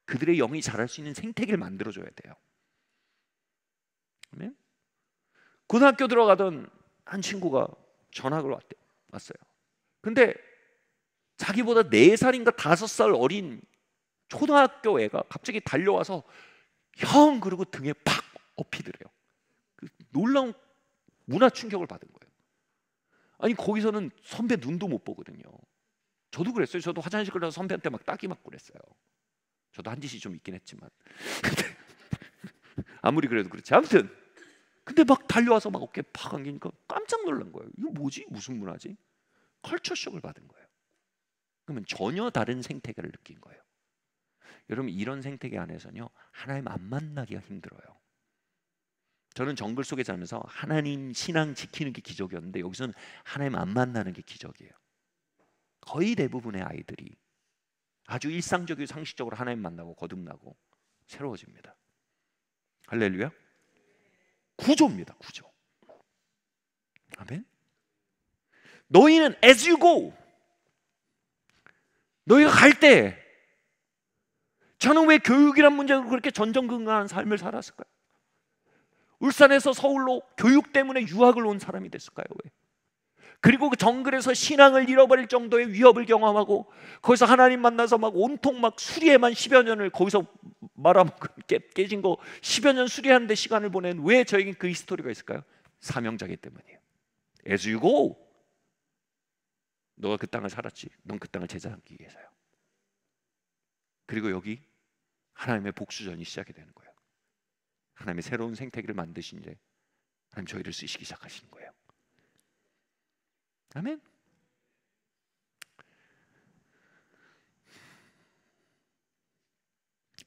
그들의 영이 자랄 수 있는 생태계를 만들어줘야 돼요. 아멘? 고등학교 들어가던 한 친구가 전학을 왔어요. 근데 자기보다 4살인가 5살 어린 초등학교 애가 갑자기 달려와서 형, 그러고 등에 팍 엎이더래요. 그 놀라운 문화 충격을 받은 거예요. 아니, 거기서는 선배 눈도 못 보거든요. 저도 그랬어요. 저도 화장실 가서 선배한테 막 따기 맞고 그랬어요. 저도 한 짓이 좀 있긴 했지만 아무리 그래도 그렇지. 아무튼 근데 막 달려와서 막 어깨 팍 안기니까 깜짝 놀란 거예요. 이거 뭐지? 무슨 문화지? 컬처 쇼크를 받은 거예요. 그러면 전혀 다른 생태계를 느낀 거예요. 여러분, 이런 생태계 안에서는요, 하나님 안 만나기가 힘들어요. 저는 정글 속에 살면서 하나님 신앙 지키는 게 기적이었는데, 여기서는 하나님 안 만나는 게 기적이에요. 거의 대부분의 아이들이 아주 일상적이고 상식적으로 하나님 만나고 거듭나고 새로워집니다. 할렐루야. 구조입니다. 구조. 아멘. 너희는 as you go, 너희가 갈 때, 저는 왜 교육이란 문제로 그렇게 전전긍긍한 삶을 살았을까요? 울산에서 서울로 교육 때문에 유학을 온 사람이 됐을까요? 왜? 그리고 그 정글에서 신앙을 잃어버릴 정도의 위협을 경험하고 거기서 하나님 만나서 막 온통 막 수리에만 10여 년을 거기서 말아먹고 깨진 거 10여 년 수리하는데 시간을 보낸, 왜 저에겐 그 히스토리가 있을까요? 사명자기 때문이에요. As you go. 너가 그 땅을 살았지. 넌 그 땅을 제자하기 위해서요. 그리고 여기 하나님의 복수전이 시작이 되는 거예요. 하나님의 새로운 생태계를 만드신 이제 하나님 저희를 쓰시기 시작하시는 거예요. 아멘.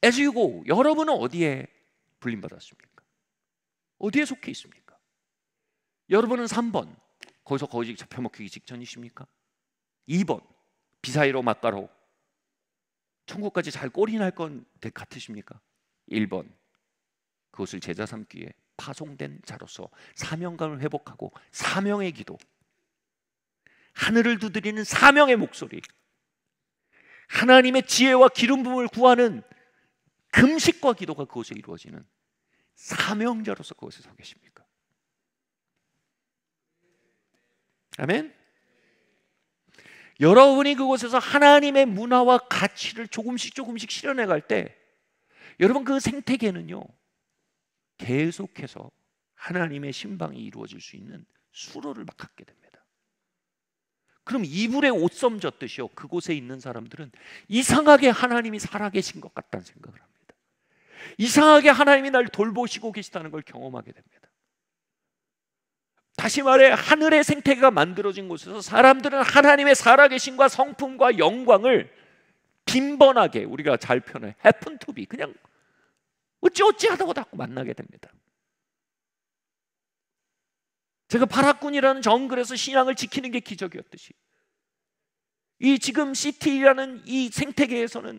As you go. 여러분은 어디에 불림받았습니까? 어디에 속해 있습니까? 여러분은 3번 거기서 거의 잡혀먹히기 직전이십니까? 2번 비사이로 막가로 천국까지 잘 꼴이 날 건 같으십니까? 1번 그것을 제자 삼기에 파송된 자로서 사명감을 회복하고 사명의 기도, 하늘을 두드리는 사명의 목소리, 하나님의 지혜와 기름 부음을 구하는 금식과 기도가 그곳에 이루어지는 사명자로서 그곳에 서 계십니까? 아멘. 여러분이 그곳에서 하나님의 문화와 가치를 조금씩 실현해 갈 때 여러분 그 생태계는요 계속해서 하나님의 신방이 이루어질 수 있는 수로를 막 갖게 됩니다. 그럼 이불에 옷 썸졌듯이요 그곳에 있는 사람들은 이상하게 하나님이 살아계신 것 같다는 생각을 합니다. 이상하게 하나님이 날 돌보시고 계시다는 걸 경험하게 됩니다. 다시 말해 하늘의 생태계가 만들어진 곳에서 사람들은 하나님의 살아계심과 성품과 영광을 빈번하게, 우리가 잘 표현해 happen to be, 그냥 어찌어찌 하다가 자꾸 만나게 됩니다. 제가 파라군이라는 정글에서 신앙을 지키는 게 기적이었듯이 이 지금 시티라는 이 생태계에서는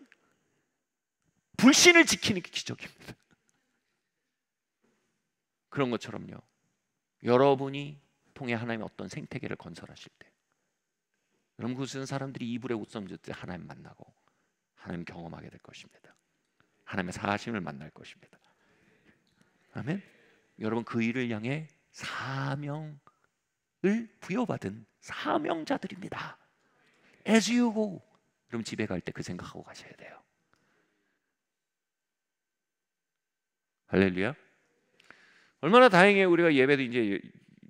불신을 지키는 게 기적입니다. 그런 것처럼요 여러분이 통해 하나님의 어떤 생태계를 건설하실 때 여러분 그곳에는 사람들이 이불에 옷 썸질 때 하나님 만나고 하나님 경험하게 될 것입니다. 하나님의 사심을 만날 것입니다. 아멘. 여러분 그 일을 향해 사명을 부여받은 사명자들입니다. As you go. 그럼 집에 갈 때 그 생각하고 가셔야 돼요. 할렐루야. 얼마나 다행이에요. 우리가 예배도 이제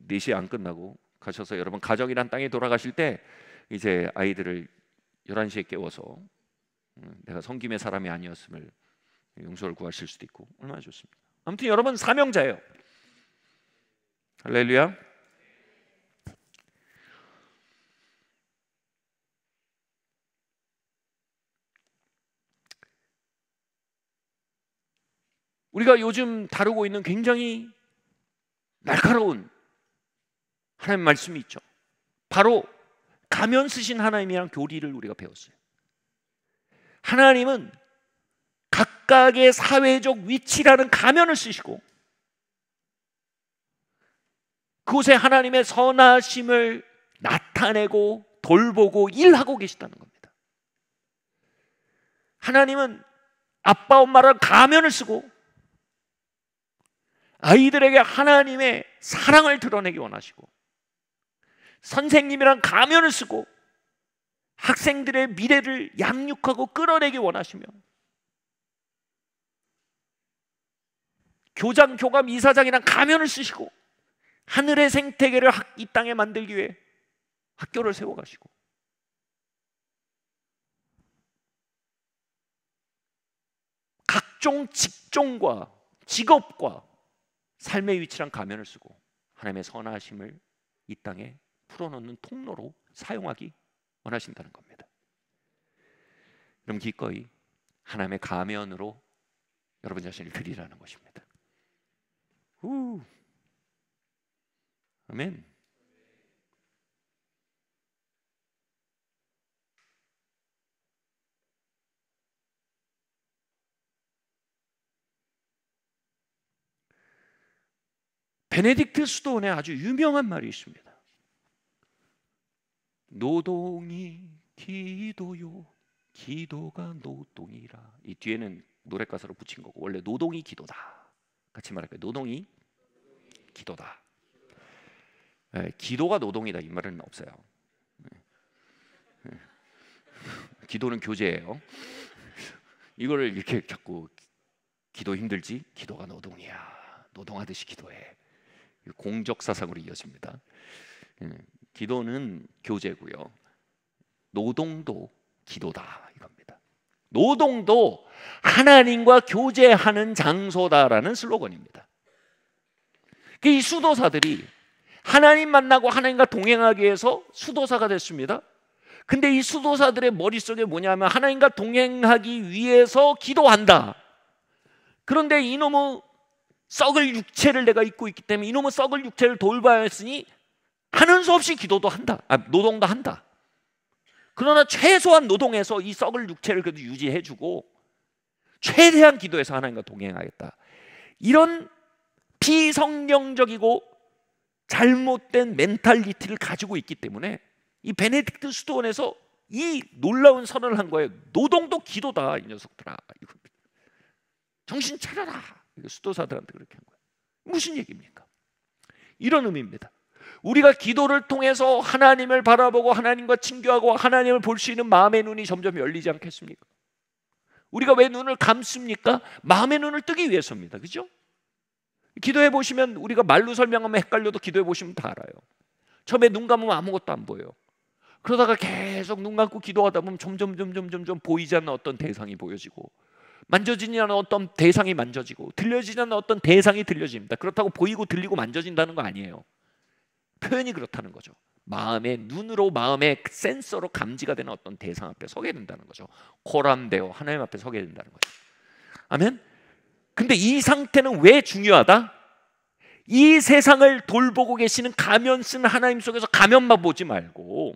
4시에 안 끝나고 가셔서 여러분 가정이란 땅에 돌아가실 때 이제 아이들을 11시에 깨워서 내가 섬김의 사람이 아니었음을 용서를 구하실 수도 있고 얼마나 좋습니다. 아무튼 여러분 사명자예요. 할렐루야. 우리가 요즘 다루고 있는 굉장히 날카로운 하나님 말씀이 있죠. 바로 가면 쓰신 하나님이랑 교리를 우리가 배웠어요. 하나님은 각각의 사회적 위치라는 가면을 쓰시고 그곳에 하나님의 선하심을 나타내고 돌보고 일하고 계시다는 겁니다. 하나님은 아빠 엄마랑 가면을 쓰고 아이들에게 하나님의 사랑을 드러내기 원하시고 선생님이란 가면을 쓰고 학생들의 미래를 양육하고 끌어내기 원하시며 교장, 교감, 이사장이란 가면을 쓰시고 하늘의 생태계를 이 땅에 만들기 위해 학교를 세워가시고 각종 직종과 직업과 삶의 위치란 가면을 쓰고 하나님의 선하심을 이 땅에 풀어놓는 통로로 사용하기 원하신다는 겁니다. 그럼 기꺼이 하나님의 가면으로 여러분 자신을 드리라는 것입니다. 아멘. 베네딕트 수도원에 아주 유명한 말이 있습니다. 노동이 기도요 기도가 노동이라. 이 뒤에는 노래 가사로 붙인 거고 원래 노동이 기도다. 같이 말할까요? 노동이 기도다. 네, 기도가 노동이다 이 말은 없어요. 기도는 교제예요. 이거를 이렇게 자꾸 기도 힘들지? 기도가 노동이야. 노동하듯이 기도해. 공적 사상으로 이어집니다. 기도는 교제고요. 노동도 기도다 이겁니다. 노동도 하나님과 교제하는 장소다라는 슬로건입니다. 이 수도사들이 하나님 만나고 하나님과 동행하기 위해서 수도사가 됐습니다. 근데 이 수도사들의 머릿속에 뭐냐면 하나님과 동행하기 위해서 기도한다. 그런데 이놈의 썩을 육체를 내가 입고 있기 때문에 이놈의 썩을 육체를 돌봐야 했으니 하는 수 없이 기도도 한다. 노동도 한다. 그러나 최소한 노동에서 이 썩을 육체를 그래도 유지해주고 최대한 기도해서 하나님과 동행하겠다. 이런 비성경적이고 잘못된 멘탈리티를 가지고 있기 때문에 이 베네딕트 수도원에서 이 놀라운 선언을 한 거예요. 노동도 기도다 이 녀석들아. 정신 차려라. 수도사들한테 그렇게 한 거예요. 무슨 얘기입니까? 이런 의미입니다. 우리가 기도를 통해서 하나님을 바라보고 하나님과 친교하고 하나님을 볼 수 있는 마음의 눈이 점점 열리지 않겠습니까? 우리가 왜 눈을 감습니까? 마음의 눈을 뜨기 위해서입니다. 그죠? 기도해 보시면 우리가 말로 설명하면 헷갈려도 기도해 보시면 다 알아요. 처음에 눈 감으면 아무것도 안 보여요. 그러다가 계속 눈 감고 기도하다 보면 점점 보이지 않는 어떤 대상이 보여지고 만져지지 않는 어떤 대상이 만져지고 들려지지 않는 어떤 대상이 들려집니다. 그렇다고 보이고 들리고 만져진다는 거 아니에요. 표현이 그렇다는 거죠. 마음의 눈으로 마음의 센서로 감지가 되는 어떤 대상 앞에 서게 된다는 거죠. 코람되어 하나님 앞에 서게 된다는 거죠. 아멘. 근데 이 상태는 왜 중요하다? 이 세상을 돌보고 계시는 가면 쓴 하나님 속에서 가면만 보지 말고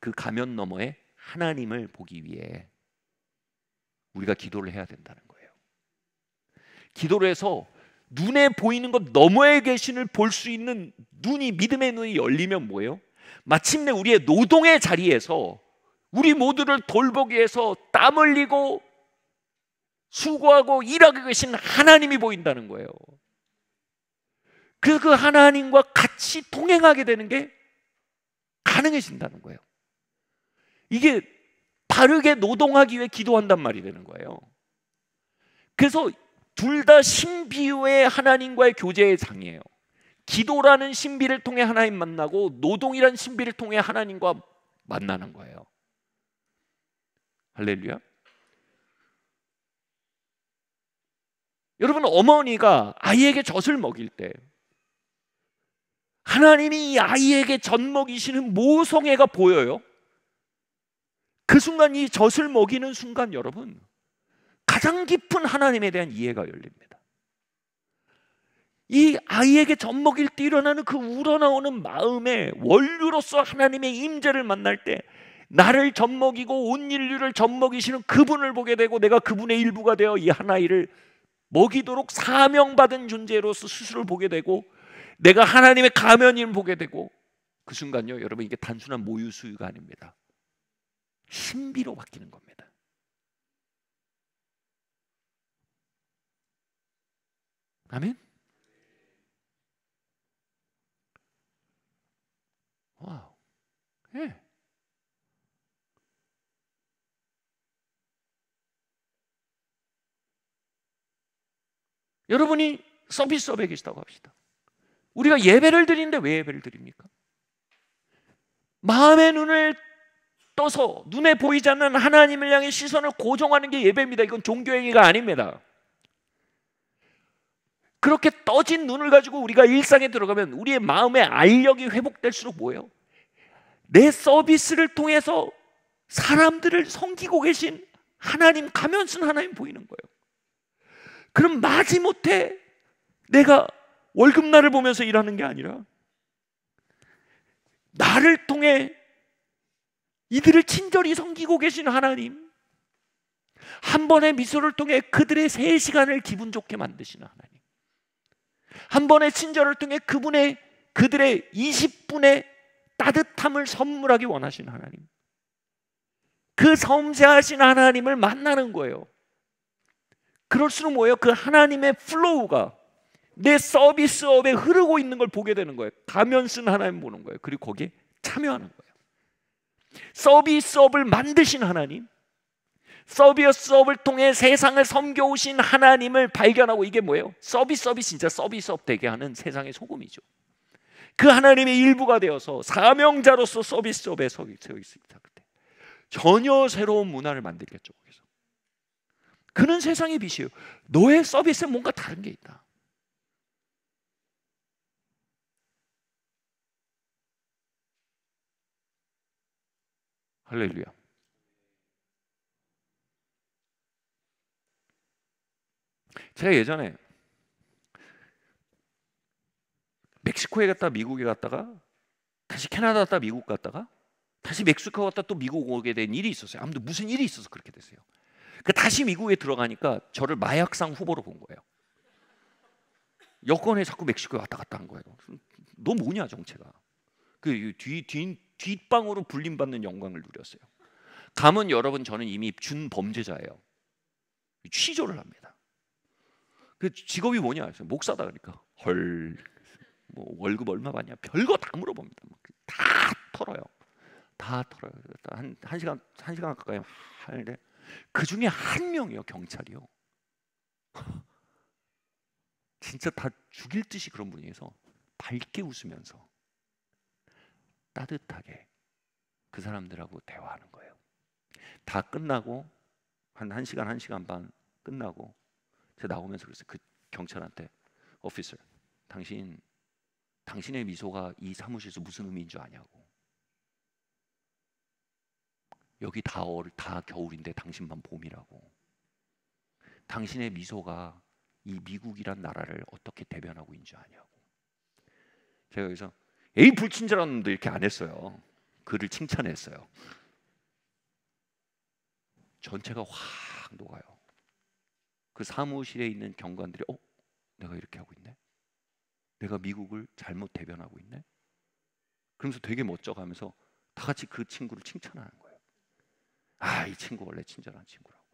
그 가면 너머에 하나님을 보기 위해 우리가 기도를 해야 된다는 거예요. 기도를 해서 눈에 보이는 것 너머에 계신을 볼 수 있는 눈이, 믿음의 눈이 열리면 뭐예요? 마침내 우리의 노동의 자리에서 우리 모두를 돌보기 위해서 땀 흘리고 수고하고 일하고 계신 하나님이 보인다는 거예요. 그 하나님과 같이 동행하게 되는 게 가능해진다는 거예요. 이게 바르게 노동하기 위해 기도한단 말이 되는 거예요. 그래서 둘 다 신비의 하나님과의 교제의 장이에요. 기도라는 신비를 통해 하나님 만나고 노동이라는 신비를 통해 하나님과 만나는 거예요. 할렐루야. 여러분, 어머니가 아이에게 젖을 먹일 때 하나님이 이 아이에게 젖 먹이시는 모성애가 보여요. 그 순간, 이 젖을 먹이는 순간 여러분, 가장 깊은 하나님에 대한 이해가 열립니다. 이 아이에게 젖 먹일 때 일어나는 그 우러나오는 마음의 원류로서 하나님의 임재를 만날 때 나를 젖 먹이고 온 인류를 젖 먹이시는 그분을 보게 되고 내가 그분의 일부가 되어 이 한 아이를 먹이도록 사명받은 존재로서 스스로를 보게 되고 내가 하나님의 가면임을 보게 되고 그 순간요, 여러분, 이게 단순한 모유 수유가 아닙니다. 신비로 바뀌는 겁니다. 아멘? 와우. 예. 여러분이 서비스업에 계시다고 합시다. 우리가 예배를 드리는데 왜 예배를 드립니까? 마음의 눈을 떠서 눈에 보이지 않는 하나님을 향해 시선을 고정하는 게 예배입니다. 이건 종교행위가 아닙니다. 그렇게 떠진 눈을 가지고 우리가 일상에 들어가면 우리의 마음의 알력이 회복될수록 뭐예요? 내 서비스를 통해서 사람들을 섬기고 계신 하나님, 가면 쓴 하나님 보이는 거예요. 그럼 마지못해 내가 월급날을 보면서 일하는 게 아니라 나를 통해 이들을 친절히 섬기고 계신 하나님, 한 번의 미소를 통해 그들의 3시간을 기분 좋게 만드시는 하나님, 한 번의 친절을 통해 그들의 20분의 따뜻함을 선물하기 원하시는 하나님, 그 섬세하신 하나님을 만나는 거예요. 그럴수록 뭐예요? 그 하나님의 플로우가 내 서비스업에 흐르고 있는 걸 보게 되는 거예요. 가면 쓴 하나님 보는 거예요. 그리고 거기에 참여하는 거예요. 서비스업을 만드신 하나님, 서비스업을 통해 세상을 섬겨오신 하나님을 발견하고, 이게 뭐예요? 서비스업이 진짜 서비스업 되게 하는 세상의 소금이죠. 그 하나님의 일부가 되어서 사명자로서 서비스업에 서 있습니다. 그때 전혀 새로운 문화를 만들겠죠. 거기서. 그는 세상의 빛이에요. 너의 서비스에 뭔가 다른 게 있다. 할렐루야. 제가 예전에 멕시코에 갔다 미국에 갔다가 다시 캐나다 갔다 미국 갔다가 다시 멕시코 갔다 또 미국 오게 된 일이 있었어요. 아무튼 무슨 일이 있어서 그렇게 됐어요. 그 다시 미국에 들어가니까 저를 마약상 후보로 본 거예요. 여권에 자꾸 멕시코에 왔다 갔다 한 거예요. 너 뭐냐 정체가. 그 뒷방으로 불림받는 영광을 누렸어요. 가면 여러분 저는 이미 준범죄자예요. 취조를 합니다. 그 직업이 뭐냐? 목사다 그러니까 헐. 뭐 월급 얼마 받냐? 별거 다 물어봅니다. 다 털어요. 다 털어요. 한 시간 가까이 하는데 그 중에 한 명이요 경찰이요. 진짜 다 죽일 듯이 그런 분이어서 밝게 웃으면서 따뜻하게 그 사람들하고 대화하는 거예요. 다 끝나고 한 시간 반 끝나고 제가 나오면서 그랬어요. 그 경찰한테 오피서 당신의 미소가 이 사무실에서 무슨 의미인 줄 아냐고. 여기 다 겨울인데 당신만 봄이라고. 당신의 미소가 이 미국이란 나라를 어떻게 대변하고 있는 줄 아냐고. 제가 여기서 에이 불친절한 놈도 이렇게 안 했어요. 그를 칭찬했어요. 전체가 확 녹아요. 그 사무실에 있는 경관들이 내가 이렇게 하고 있네. 내가 미국을 잘못 대변하고 있네. 그러면서 되게 멋져가면서 다 같이 그 친구를 칭찬하는 거예요. 아, 이 친구 원래 친절한 친구라고.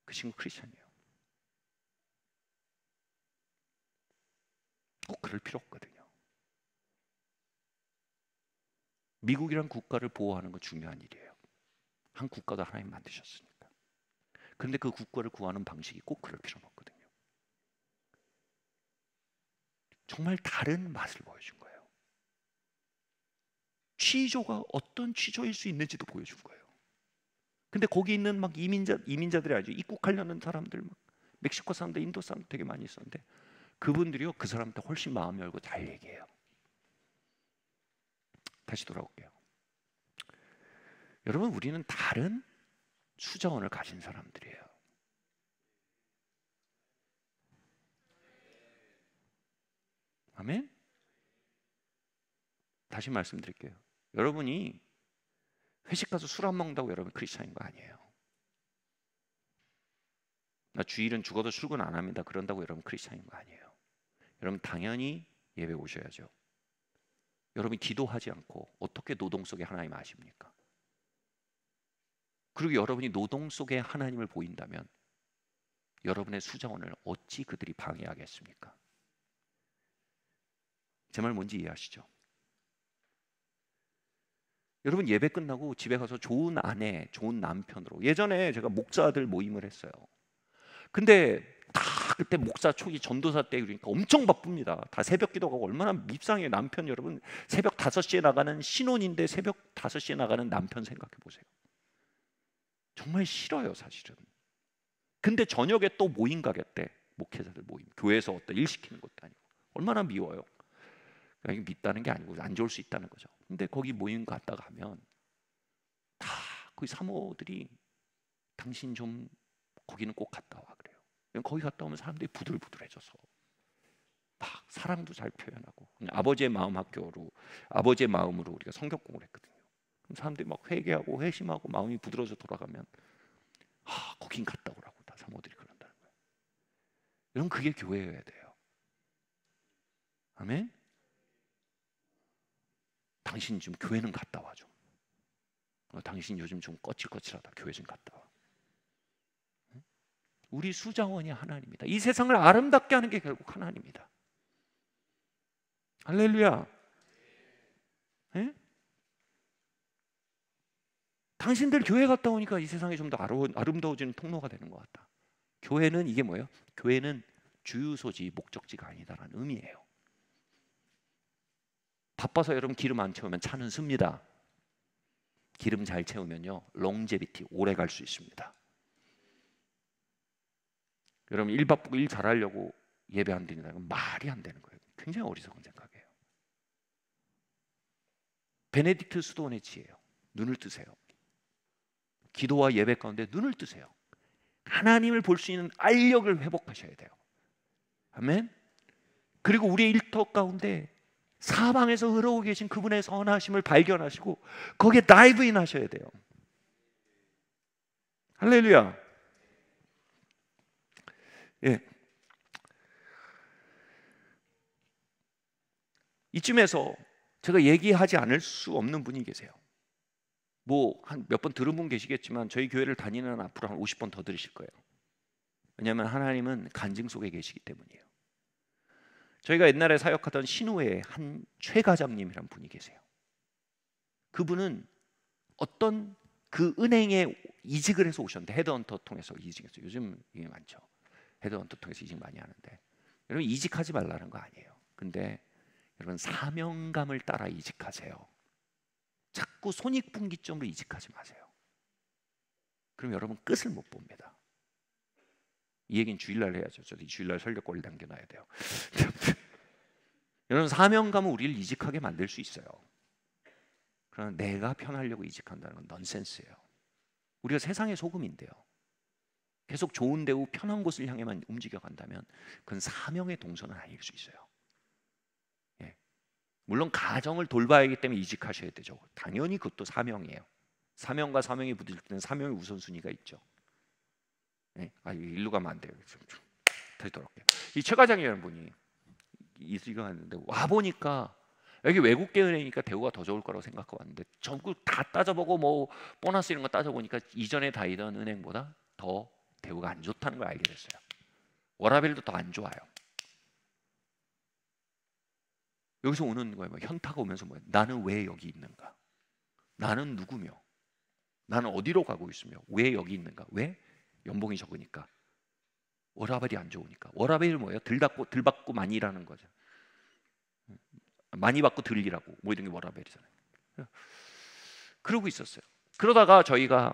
그 친구 크리스천이에요. 꼭 그럴 필요 없거든요. 미국이란 국가를 보호하는 건 중요한 일이에요. 한 국가도 하나님 만드셨으니까. 그런데 그 국가를 구하는 방식이 꼭 그럴 필요는 없거든요. 정말 다른 맛을 보여준 거예요. 취조가 어떤 취조일 수 있는지도 보여준 거예요. 근데 거기 있는 막 이민자들이 아니죠. 입국하려는 사람들, 막 멕시코 사람들, 인도 사람들 되게 많이 있었는데 그분들이요 그 사람한테 훨씬 마음 열고 잘 얘기해요. 다시 돌아올게요. 여러분, 우리는 다른 수자원을 가진 사람들이에요. 아멘? 다시 말씀드릴게요. 여러분이 회식 가서 술 안 먹는다고 여러분 크리스찬인 거 아니에요. 나 주일은 죽어도 출근 안 합니다. 그런다고 여러분 크리스찬인 거 아니에요. 여러분 당연히 예배 오셔야죠. 여러분이 기도하지 않고 어떻게 노동 속에 하나님 아십니까? 그리고 여러분이 노동 속에 하나님을 보인다면 여러분의 수자원을 어찌 그들이 방해하겠습니까? 제 말 뭔지 이해하시죠? 여러분 예배 끝나고 집에 가서 좋은 아내, 좋은 남편으로. 예전에 제가 목사들 모임을 했어요. 근데 다 그때 목사 초기 전도사 때 그러니까 엄청 바쁩니다. 다 새벽 기도하고 얼마나 밉상해요. 남편 여러분 새벽 5시에 나가는 신혼인데 새벽 5시에 나가는 남편 생각해 보세요. 정말 싫어요 사실은. 근데 저녁에 또 모임 가겠대. 목회자들 모임. 교회에서 어떤 일 시키는 것도 아니고. 얼마나 미워요. 그러니까 밉다는 게 아니고 안 좋을 수 있다는 거죠. 근데 거기 모임 갔다가 하면 다 그 사모들이 당신 좀 거기는 꼭 갔다 와 그래요. 거기 갔다 오면 사람들이 부들부들해져서 막 사랑도 잘 표현하고. 아버지의 마음 학교로 아버지의 마음으로 우리가 성격공을 했거든요. 그럼 사람들이 막 회개하고 회심하고 마음이 부드러워져 돌아가면 거긴 갔다 오라고 다 사모들이 그런다는 거예요. 여러분 그게 교회여야 돼요. 아멘. 당신 지금 교회는 갔다 와 좀. 당신 요즘 좀 거칠거칠하다. 교회 좀 갔다 와. 우리 수자원이 하나님이다. 이 세상을 아름답게 하는 게 결국 하나님이다. 할렐루야. 네? 당신들 교회 갔다 오니까 이 세상이 좀 더 아름다워지는 통로가 되는 것 같다. 교회는 이게 뭐예요? 교회는 주유소지 목적지가 아니다라는 의미예요. 바빠서 여러분 기름 안 채우면 차는 씁니다. 기름 잘 채우면요, 롱제비티, 오래 갈 수 있습니다. 여러분 일 바쁘고 일 잘하려고 예배 안 드린다는 건 말이 안 되는 거예요. 굉장히 어리석은 생각이에요. 베네딕트 수도원의 지혜예요. 눈을 뜨세요. 기도와 예배 가운데 눈을 뜨세요. 하나님을 볼 수 있는 알력을 회복하셔야 돼요. 아멘. 그리고 우리의 일터 가운데 사방에서 흐르고 계신 그분의 선하심을 발견하시고 거기에 다이브인 하셔야 돼요. 할렐루야. 예. 이쯤에서 제가 얘기하지 않을 수 없는 분이 계세요. 뭐 한 몇 번 들은 분 계시겠지만 저희 교회를 다니는 한 앞으로 한 50번 더 들으실 거예요. 왜냐하면 하나님은 간증 속에 계시기 때문이에요. 저희가 옛날에 사역하던 신우의 한 최과장님이란 분이 계세요. 그분은 어떤 그 은행에 이직을 해서 오셨는데, 헤드헌터 통해서 이직했어요. 요즘 이게 많죠. 헤드헌터 통해서 이직 많이 하는데, 여러분 이직하지 말라는 거 아니에요. 근데 여러분 사명감을 따라 이직하세요. 자꾸 손익분기점으로 이직하지 마세요. 그럼 여러분 끝을 못 봅니다. 이 얘기는 주일날 해야죠. 저도 주일날 설교꼴 남겨놔야 돼요. 여러분 사명감은 우리를 이직하게 만들 수 있어요. 그러나 내가 편하려고 이직한다는 건 넌센스예요. 우리가 세상의 소금인데요, 계속 좋은 데고 편한 곳을 향해만 움직여간다면 그건 사명의 동선은 아닐 수 있어요. 예. 물론 가정을 돌봐야 하기 때문에 이직하셔야 되죠. 당연히 그것도 사명이에요. 사명과 사명이 부딪힐 때는 사명의 우선순위가 있죠. 네? 일로 가면 안 돼요. 다시 돌아올게요. 이 최 과장이라는 분이 이직을 하는데 와 보니까 여기 외국계 은행이니까 대우가 더 좋을 거라고 생각하고 왔는데 전부 다 따져보고 뭐 보너스 이런 거 따져보니까 이전에 다니던 은행보다 더 대우가 안 좋다는 걸 알게 됐어요. 워라밸도 더 안 좋아요. 여기서 오는 거예요. 현타가 오면서 뭐예요? 나는 왜 여기 있는가? 나는 누구며? 나는 어디로 가고 있으며? 왜 여기 있는가? 왜? 연봉이 적으니까. 워라밸이 안 좋으니까. 워라밸이 뭐예요? 덜 받고 많이 일하는 거죠. 많이 받고 덜 일하고 뭐 이런 게 워라밸이잖아요. 그러고 있었어요. 그러다가 저희가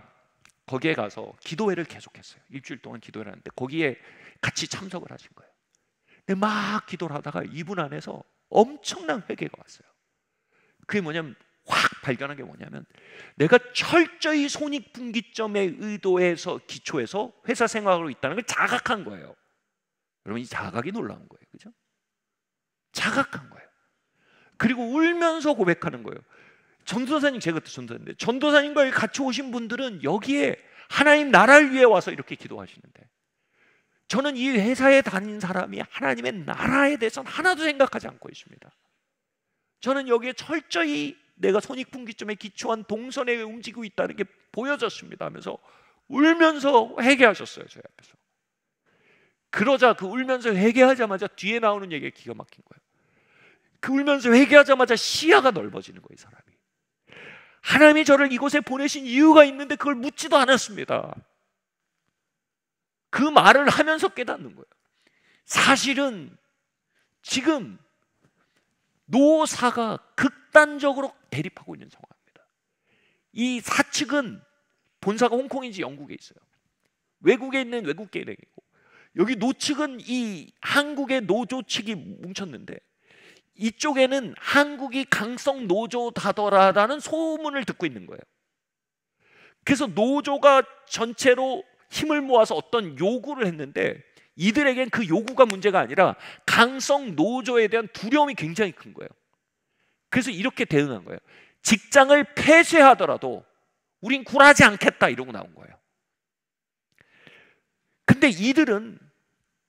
거기에 가서 기도회를 계속했어요. 일주일 동안 기도회를 하는데 거기에 같이 참석을 하신 거예요. 근데 막 기도를 하다가 이분 안에서 엄청난 회개가 왔어요. 그게 뭐냐면 확 발견한 게 뭐냐면 내가 철저히 손익분기점의 의도에서 기초해서 회사 생활하고 있다는 걸 자각한 거예요. 여러분 이 자각이 놀라운 거예요. 그죠? 자각한 거예요. 그리고 울면서 고백하는 거예요. 전도사님, 제가 그때 전도사인데 전도사님과 같이 오신 분들은 여기에 하나님 나라를 위해 와서 이렇게 기도하시는데 저는 이 회사에 다닌 사람이 하나님의 나라에 대해서는 하나도 생각하지 않고 있습니다. 저는 여기에 철저히 내가 손익분기점에 기초한 동선에 움직이고 있다는 게 보여졌습니다 하면서 울면서 회개하셨어요. 저희 앞에서. 그러자 그 울면서 회개하자마자 뒤에 나오는 얘기가 기가 막힌 거예요. 그 울면서 회개하자마자 시야가 넓어지는 거예요. 이 사람이. 하나님이 저를 이곳에 보내신 이유가 있는데 그걸 묻지도 않았습니다. 그 말을 하면서 깨닫는 거예요. 사실은 지금 노사가 극단적으로 대립하고 있는 상황입니다. 이 사측은 본사가 홍콩인지 영국에 있어요. 외국에 있는 외국계 은행이고 여기 노측은 이 한국의 노조 측이 뭉쳤는데 이쪽에는 한국이 강성 노조다더라라는 소문을 듣고 있는 거예요. 그래서 노조가 전체로 힘을 모아서 어떤 요구를 했는데 이들에겐 그 요구가 문제가 아니라 강성 노조에 대한 두려움이 굉장히 큰 거예요. 그래서 이렇게 대응한 거예요. 직장을 폐쇄하더라도 우린 굴하지 않겠다 이러고 나온 거예요. 근데 이들은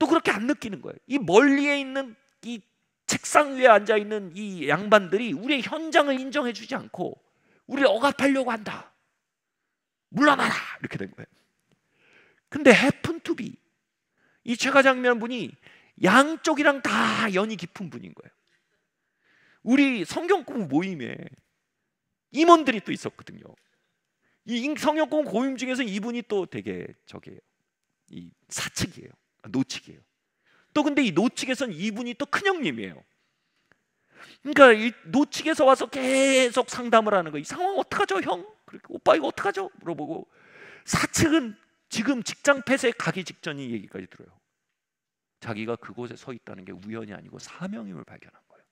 또 그렇게 안 느끼는 거예요. 이 멀리에 있는 이 책상 위에 앉아있는 이 양반들이 우리의 현장을 인정해 주지 않고 우리를 억압하려고 한다. 물러나라 이렇게 된 거예요. 근데 happen to be 이 최과장이라는 분이 양쪽이랑 다 연이 깊은 분인 거예요. 우리 성경 공부 모임에 임원들이 또 있었거든요. 이 성경 공부 모임 중에서 이분이 또 되게 저게요. 이 사측이에요. 노측이에요. 또 근데 이 노측에서는 이분이 또 큰형님이에요. 그러니까 이 노측에서 와서 계속 상담을 하는 거예요. 이 상황 어떡하죠 형? 오빠 이거 어떡하죠? 물어보고, 사측은 지금 직장 폐쇄 가기 직전인 얘기까지 들어요. 자기가 그곳에 서 있다는 게 우연이 아니고 사명임을 발견한 거예요.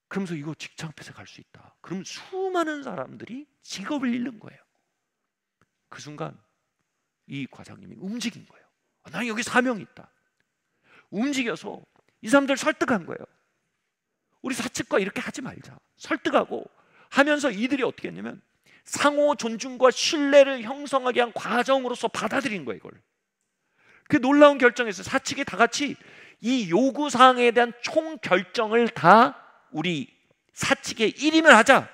그러면서 이거 직장 폐쇄 갈 수 있다. 그럼 수많은 사람들이 직업을 잃는 거예요. 그 순간 이 과장님이 움직인 거예요. 난 여기 사명이 있다. 움직여서 이 사람들 설득한 거예요. 우리 사측과 이렇게 하지 말자. 설득하고 하면서 이들이 어떻게 했냐면 상호 존중과 신뢰를 형성하게 한 과정으로서 받아들인 거예요. 이걸. 그 놀라운 결정에서 사측이 다 같이 이 요구사항에 대한 총 결정을 다 우리 사측의 1임을 하자.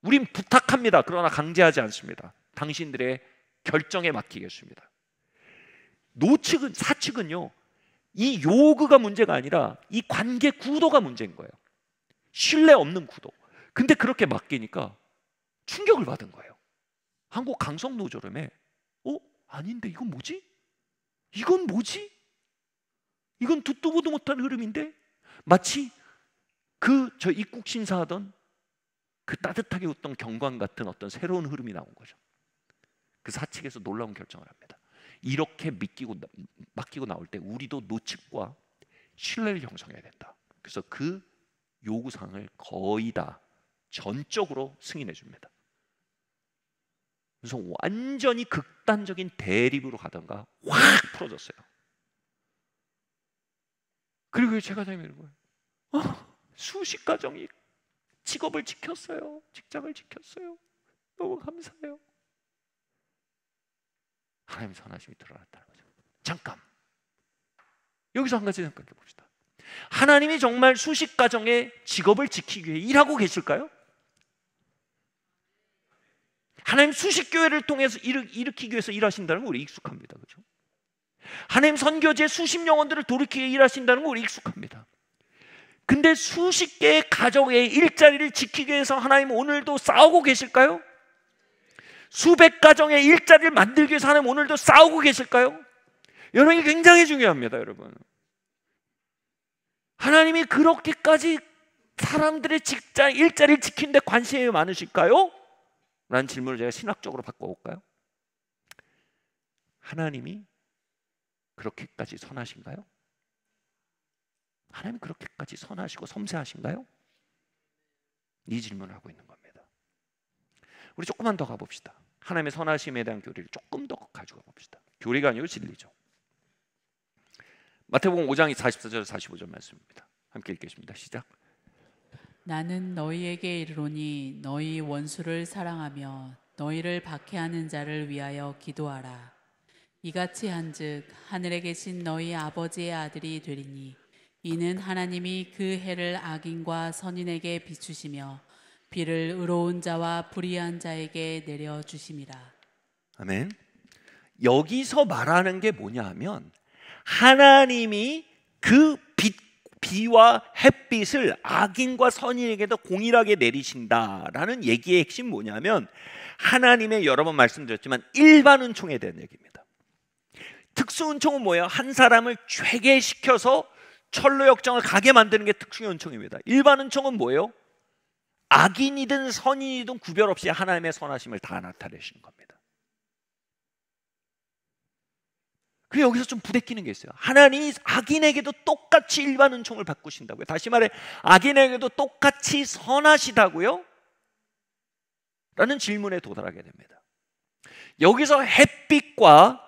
우린 부탁합니다. 그러나 강제하지 않습니다. 당신들의 결정에 맡기겠습니다. 노측은, 사측은요, 이 요구가 문제가 아니라 이 관계 구도가 문제인 거예요. 신뢰 없는 구도. 근데 그렇게 맡기니까 충격을 받은 거예요. 한국 강성노조름에 아닌데 이건 뭐지? 이건 뭐지? 이건 듣도 보도 못한 흐름인데? 마치 저 입국 심사하던 그 따뜻하게 웃던 경관 같은 어떤 새로운 흐름이 나온 거죠. 그 사측에서 놀라운 결정을 합니다. 이렇게 맡기고 나올 때 우리도 노측과 신뢰를 형성해야 된다. 그래서 그 요구사항을 거의 다 전적으로 승인해 줍니다. 그래서 완전히 극단적인 대립으로 가던가 확 풀어졌어요. 그리고 제가 이러는 거예요. 수십 가정이 직업을 지켰어요. 직장을 지켰어요. 너무 감사해요. 하나님 선하심이 드러났다는 거죠. 잠깐 여기서 한 가지 생각해 봅시다. 하나님이 정말 수십 가정의 직업을 지키기 위해 일하고 계실까요? 하나님 수십 교회를 통해서 일으키기 위해서 일하신다는 거 우리 익숙합니다. 그렇죠? 하나님 선교제 수십 영혼들을 돌이키기 위해 일하신다는 거 우리 익숙합니다. 근데 수십 개의 가정의 일자리를 지키기 위해서 하나님 오늘도 싸우고 계실까요? 수백 가정의 일자리를 만들기 위해서 하나님 오늘도 싸우고 계실까요? 여러분, 이게 굉장히 중요합니다. 여러분, 하나님이 그렇게까지 사람들의 직장 일자리를 지키는 데 관심이 많으실까요? 라는 질문을 제가 신학적으로 바꿔볼까요? 하나님이 그렇게까지 선하신가요? 하나님 그렇게까지 선하시고 섬세하신가요? 이 질문을 하고 있는 겁니다. 우리 조금만 더 가봅시다. 하나님의 선하심에 대한 교리를 조금 더 가지고 봅시다. 교리가 아니고 진리죠. 마태복음 5장 44절 45절 말씀입니다. 함께 읽겠습니다. 시작. 나는 너희에게 이르노니 너희 원수를 사랑하며 너희를 박해하는 자를 위하여 기도하라. 이같이 한즉 하늘에 계신 너희 아버지의 아들이 되리니 이는 하나님이 그 해를 악인과 선인에게 비추시며 비를 의로운 자와 불의한 자에게 내려주심이라. 아멘. 여기서 말하는 게 뭐냐 하면 하나님이 그 비와 햇빛을 악인과 선인에게도 공일하게 내리신다라는 얘기의 핵심 뭐냐면 하나님의, 여러 번 말씀드렸지만 일반 은총에 대한 얘기입니다. 특수 은총은 뭐예요? 한 사람을 죄계시켜서 철로 역정을 가게 만드는 게 특수의 은총입니다. 일반 은총은 뭐예요? 악인이든 선인이든 구별 없이 하나님의 선하심을 다 나타내시는 겁니다. 그리고 여기서 좀 부대끼는 게 있어요. 하나님이 악인에게도 똑같이 일반 은총을 바꾸신다고요. 다시 말해 악인에게도 똑같이 선하시다고요? 라는 질문에 도달하게 됩니다. 여기서 햇빛과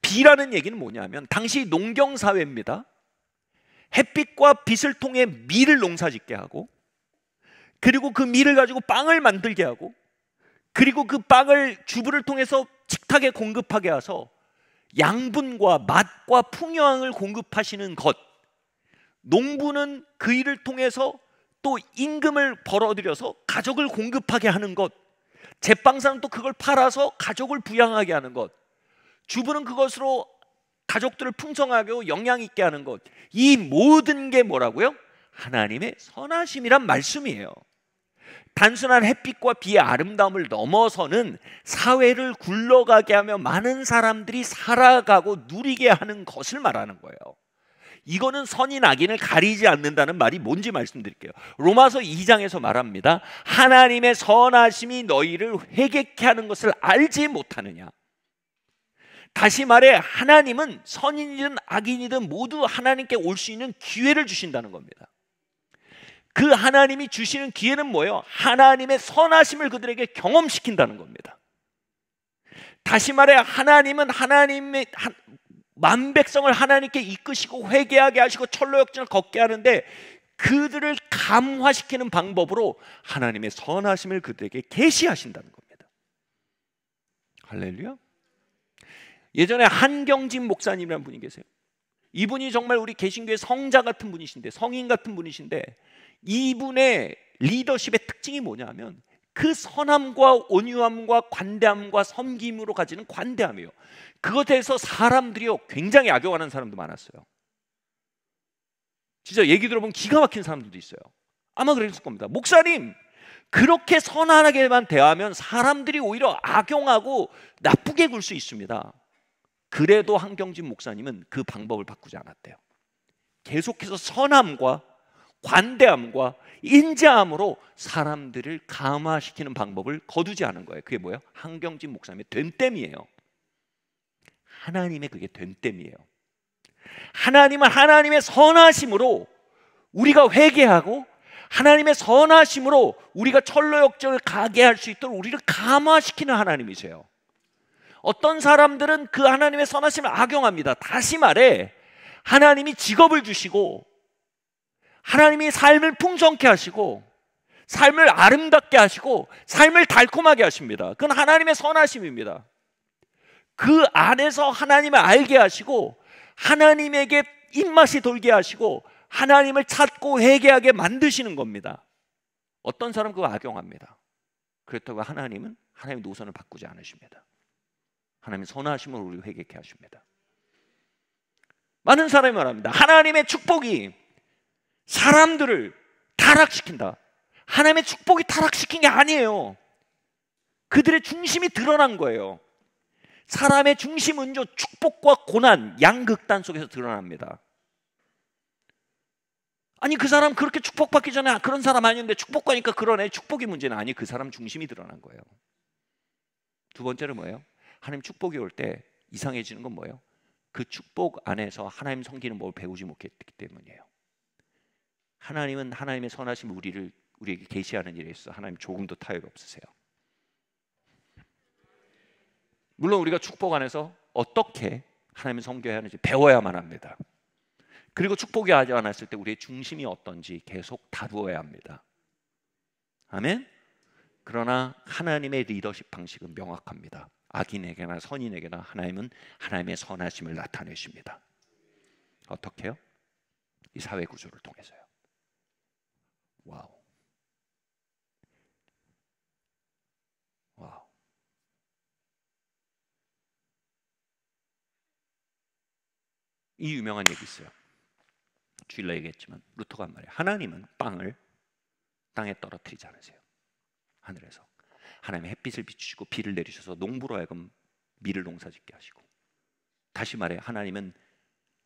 비라는 얘기는 뭐냐면 당시 농경사회입니다. 햇빛과 빛을 통해 밀을 농사짓게 하고, 그리고 그 밀을 가지고 빵을 만들게 하고, 그리고 그 빵을 주부를 통해서 식탁에 공급하게 해서 양분과 맛과 풍요함을 공급하시는 것, 농부는 그 일을 통해서 또 임금을 벌어들여서 가족을 공급하게 하는 것, 제빵사는 또 그걸 팔아서 가족을 부양하게 하는 것, 주부는 그것으로 가족들을 풍성하게 영양 있게 하는 것, 이 모든 게 뭐라고요? 하나님의 선하심이란 말씀이에요. 단순한 햇빛과 비의 아름다움을 넘어서는 사회를 굴러가게 하며 많은 사람들이 살아가고 누리게 하는 것을 말하는 거예요. 이거는 선인 악인을 가리지 않는다는 말이 뭔지 말씀드릴게요. 로마서 2장에서 말합니다. 하나님의 선하심이 너희를 회개케 하는 것을 알지 못하느냐. 다시 말해 하나님은 선인이든 악인이든 모두 하나님께 올 수 있는 기회를 주신다는 겁니다. 그 하나님이 주시는 기회는 뭐예요? 하나님의 선하심을 그들에게 경험시킨다는 겁니다. 다시 말해 하나님은 하나님의 만백성을 하나님께 이끄시고 회개하게 하시고 철로역전을 걷게 하는데 그들을 감화시키는 방법으로 하나님의 선하심을 그들에게 계시하신다는 겁니다. 할렐루야. 예전에 한경진 목사님이라는 분이 계세요. 이분이 정말 우리 개신교의 성자 같은 분이신데, 성인 같은 분이신데, 이분의 리더십의 특징이 뭐냐면 그 선함과 온유함과 관대함과 섬김으로 가지는 관대함이에요. 그것에 대해서 사람들이요 굉장히 악용하는 사람도 많았어요. 진짜 얘기 들어보면 기가 막힌 사람들도 있어요. 아마 그랬을 겁니다. 목사님 그렇게 선하게만 대하면 사람들이 오히려 악용하고 나쁘게 굴 수 있습니다. 그래도 한경진 목사님은 그 방법을 바꾸지 않았대요. 계속해서 선함과 관대함과 인자함으로 사람들을 감화시키는 방법을 거두지 않은 거예요. 그게 뭐예요? 한경진 목사님의 된땜이에요. 하나님의 그게 된땜이에요. 하나님은 하나님의 선하심으로 우리가 회개하고 하나님의 선하심으로 우리가 철로역전을 가게 할 수 있도록 우리를 감화시키는 하나님이세요. 어떤 사람들은 그 하나님의 선하심을 악용합니다. 다시 말해 하나님이 직업을 주시고 하나님이 삶을 풍성케 하시고 삶을 아름답게 하시고 삶을 달콤하게 하십니다. 그건 하나님의 선하심입니다. 그 안에서 하나님을 알게 하시고 하나님에게 입맛이 돌게 하시고 하나님을 찾고 회개하게 만드시는 겁니다. 어떤 사람은 그거 악용합니다. 그렇다고 하나님은 하나님의 노선을 바꾸지 않으십니다. 하나님의 선하심으로 우리를 회개케 하십니다. 많은 사람이 말합니다. 하나님의 축복이 사람들을 타락시킨다. 하나님의 축복이 타락시킨 게 아니에요. 그들의 중심이 드러난 거예요. 사람의 중심은요 축복과 고난, 양극단 속에서 드러납니다. 아니 그 사람 그렇게 축복받기 전에 그런 사람 아니었는데 축복받으니까 그러네. 축복이 문제는 아니, 그 사람 중심이 드러난 거예요. 두 번째는 뭐예요? 하나님 축복이 올 때 이상해지는 건 뭐예요? 그 축복 안에서 하나님 섬기는 법을 배우지 못했기 때문이에요. 하나님은 하나님의 선하심 우리에게 계시하는 일에 있어서 하나님 조금도 타협이 없으세요. 물론 우리가 축복 안에서 어떻게 하나님을 섬겨야 하는지 배워야만 합니다. 그리고 축복이 하지 않았을 때 우리의 중심이 어떤지 계속 다루어야 합니다. 아멘? 그러나 하나님의 리더십 방식은 명확합니다. 악인에게나 선인에게나 하나님은 하나님의 선하심을 나타내십니다. 어떻게요? 이 사회 구조를 통해서요. 와우. 와우. 이 유명한 얘기 있어요. 주일날 얘기했지만 루터가 한 말이에요. 하나님은 빵을 땅에 떨어뜨리지 않으세요. 하늘에서 하나님의 햇빛을 비추시고 비를 내리셔서 농부로 하여금 밀을 농사짓게 하시고, 다시 말해 하나님은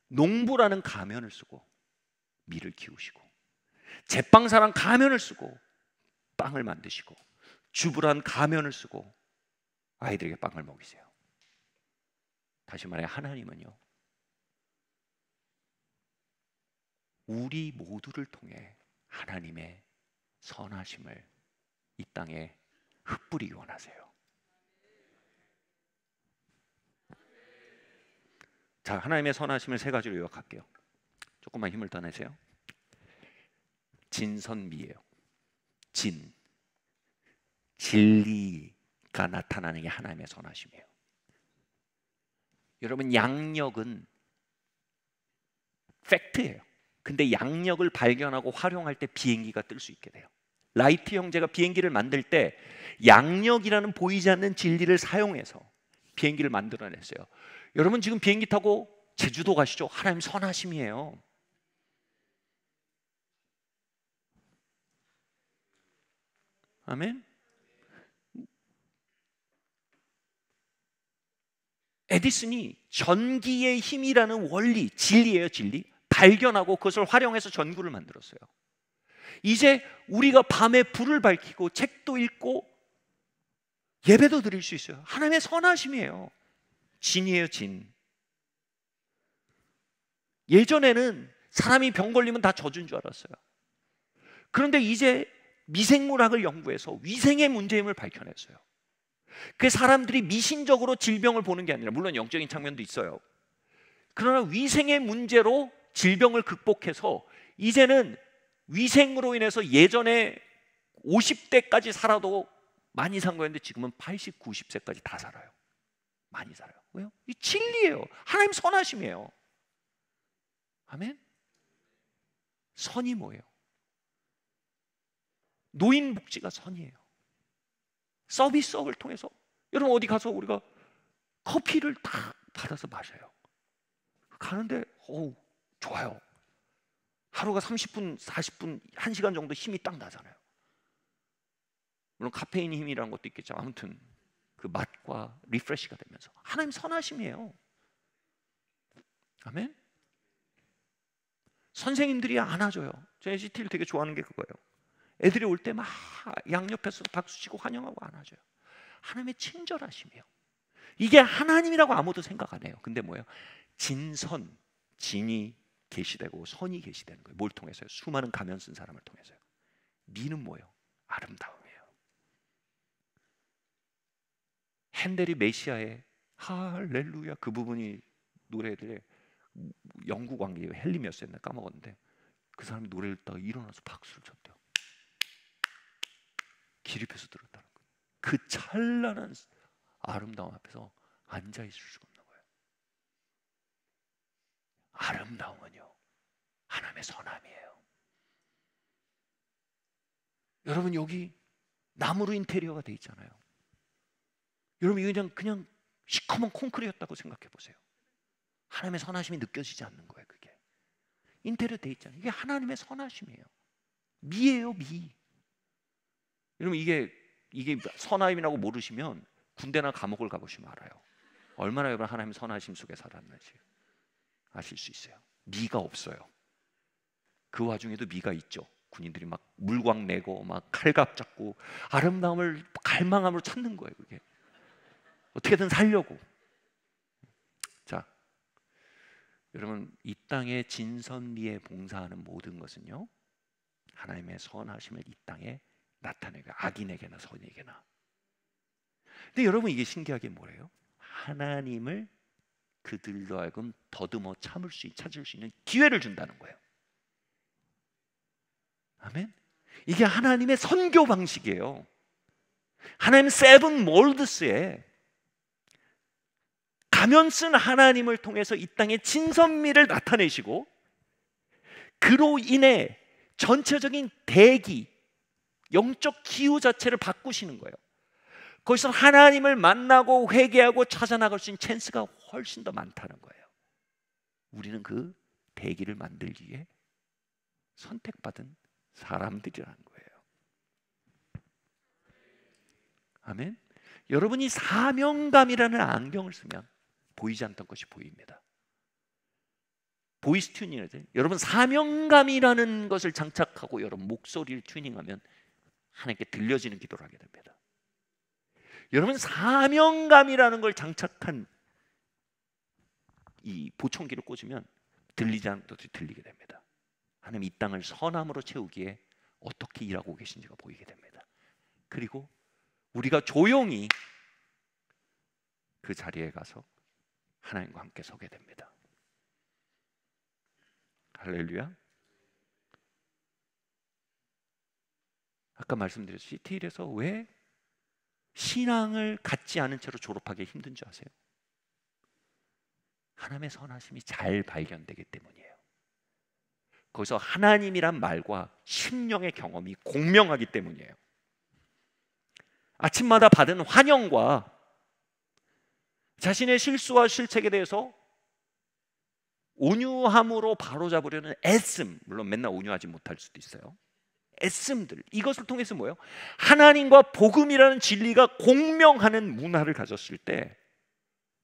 농부라는 가면을 쓰고 밀을 키우시고, 제빵사란 가면을 쓰고 빵을 만드시고, 주부란 가면을 쓰고 아이들에게 빵을 먹이세요. 다시 말해 하나님은요 우리 모두를 통해 하나님의 선하심을 이 땅에 흩뿌리기 원하세요. 자, 하나님의 선하심을 세 가지로 요약할게요. 조금만 힘을 더 내세요. 진선미예요. 진리가 나타나는 게 하나님의 선하심이에요. 여러분, 양력은 팩트예요. 근데 양력을 발견하고 활용할 때 비행기가 뜰 수 있게 돼요. 라이트 형제가 비행기를 만들 때 양력이라는 보이지 않는 진리를 사용해서 비행기를 만들어냈어요. 여러분 지금 비행기 타고 제주도 가시죠? 하나님 선하심이에요. 아멘. 에디슨이 전기의 힘이라는 원리, 진리예요, 진리. 발견하고 그것을 활용해서 전구를 만들었어요. 이제 우리가 밤에 불을 밝히고 책도 읽고 예배도 드릴 수 있어요. 하나님의 선하심이에요. 진이에요, 진. 예전에는 사람이 병 걸리면 다 젖은 줄 알았어요. 그런데 이제 미생물학을 연구해서 위생의 문제임을 밝혀냈어요. 그 사람들이 미신적으로 질병을 보는 게 아니라, 물론 영적인 측면도 있어요. 그러나 위생의 문제로 질병을 극복해서 이제는 위생으로 인해서 예전에 50대까지 살아도 많이 산 거였는데 지금은 80, 90세까지 다 살아요. 많이 살아요. 왜요? 이 진리예요. 하나님 선하심이에요. 아멘. 선이 뭐예요? 노인 복지가 선이에요. 서비스업을 통해서 여러분 어디 가서 우리가 커피를 다 받아서 마셔요. 가는데 좋아요. 하루가 30분, 40분, 1시간 정도 힘이 딱 나잖아요. 물론 카페인 힘이라는 것도 있겠죠. 아무튼 그 맛과 리프레시가 되면서 하나님 선하심이에요. 아멘. 선생님들이 안아줘요. 저 NCT를 되게 좋아하는 게 그거예요. 애들이 올 때 막 양옆에서 박수치고 환영하고 안아줘요. 하나님의 친절하심이에요. 이게 하나님이라고 아무도 생각 안 해요. 근데 뭐예요? 진선, 진이 계시되고 선이 계시되는 거예요. 뭘 통해서요? 수많은 가면 쓴 사람을 통해서요. 미는 뭐예요? 아름다움이에요. 핸델이 메시아의 할렐루야 그 부분이 노래들의 영국 왕이에요. 헨리였었나 까먹었는데 그 사람이 노래를 듣다가 일어나서 박수를 쳤대요. 기립해서 들었다는 거예요. 그 찬란한 아름다움 앞에서 앉아 있을 수가 없는 거예요. 아름다움은요 하나님의 선함이에요. 여러분 여기 나무로 인테리어가 돼 있잖아요. 여러분 이거 그냥 시커먼 콘크리트였다고 생각해 보세요. 하나님의 선하심이 느껴지지 않는 거예요. 그게 인테리어 돼 있잖아요. 이게 하나님의 선하심이에요. 미예요, 미. 여러분 이게 선하심이라고 모르시면 군대나 감옥을 가보시면 알아요. 얼마나 여러분 하나님 선하심 속에 살았는지 아실 수 있어요. 미가 없어요. 그 와중에도 미가 있죠. 군인들이 막 물광 내고 막 칼갑 잡고 아름다움을 갈망함으로 찾는 거예요. 그게 어떻게든 살려고. 자, 여러분 이 땅에 진선미에 봉사하는 모든 것은요 하나님의 선하심을 이 땅에 나타내고 악인에게나 선에게나. 근데 여러분 이게 신기하게 뭐래요? 하나님을 그들로 하여금 더듬어 찾을 수 있는 기회를 준다는 거예요. 아멘. 이게 하나님의 선교 방식이에요. 하나님 세븐 몰드스에 가면 쓴 하나님을 통해서 이 땅에 진선미를 나타내시고 그로 인해 전체적인 대기, 영적 기후 자체를 바꾸시는 거예요. 거기서 하나님을 만나고 회개하고 찾아나갈 수 있는 찬스가 훨씬 더 많다는 거예요. 우리는 그 대기를 만들기 위해 선택받은 사람들이라는 거예요. 아멘. 여러분이 사명감이라는 안경을 쓰면 보이지 않던 것이 보입니다. 보이스 튜닝이죠. 여러분 사명감이라는 것을 장착하고 여러분 목소리를 튜닝하면 하나님께 들려지는 기도를 하게 됩니다. 여러분 사명감이라는 걸 장착한 이 보청기를 꽂으면 들리지 않는 것들이 들리게 됩니다. 하나님 이 땅을 선함으로 채우기에 어떻게 일하고 계신지가 보이게 됩니다. 그리고 우리가 조용히 그 자리에 가서 하나님과 함께 서게 됩니다. 할렐루야. 아까 말씀드렸죠. CT일에서 왜 신앙을 갖지 않은 채로 졸업하기 힘든 줄 아세요? 하나님의 선하심이 잘 발견되기 때문이에요. 거기서 하나님이란 말과 심령의 경험이 공명하기 때문이에요. 아침마다 받은 환영과 자신의 실수와 실책에 대해서 온유함으로 바로잡으려는 애씀, 물론 맨날 온유하지 못할 수도 있어요. 애씀들, 이것을 통해서 뭐예요? 하나님과 복음이라는 진리가 공명하는 문화를 가졌을 때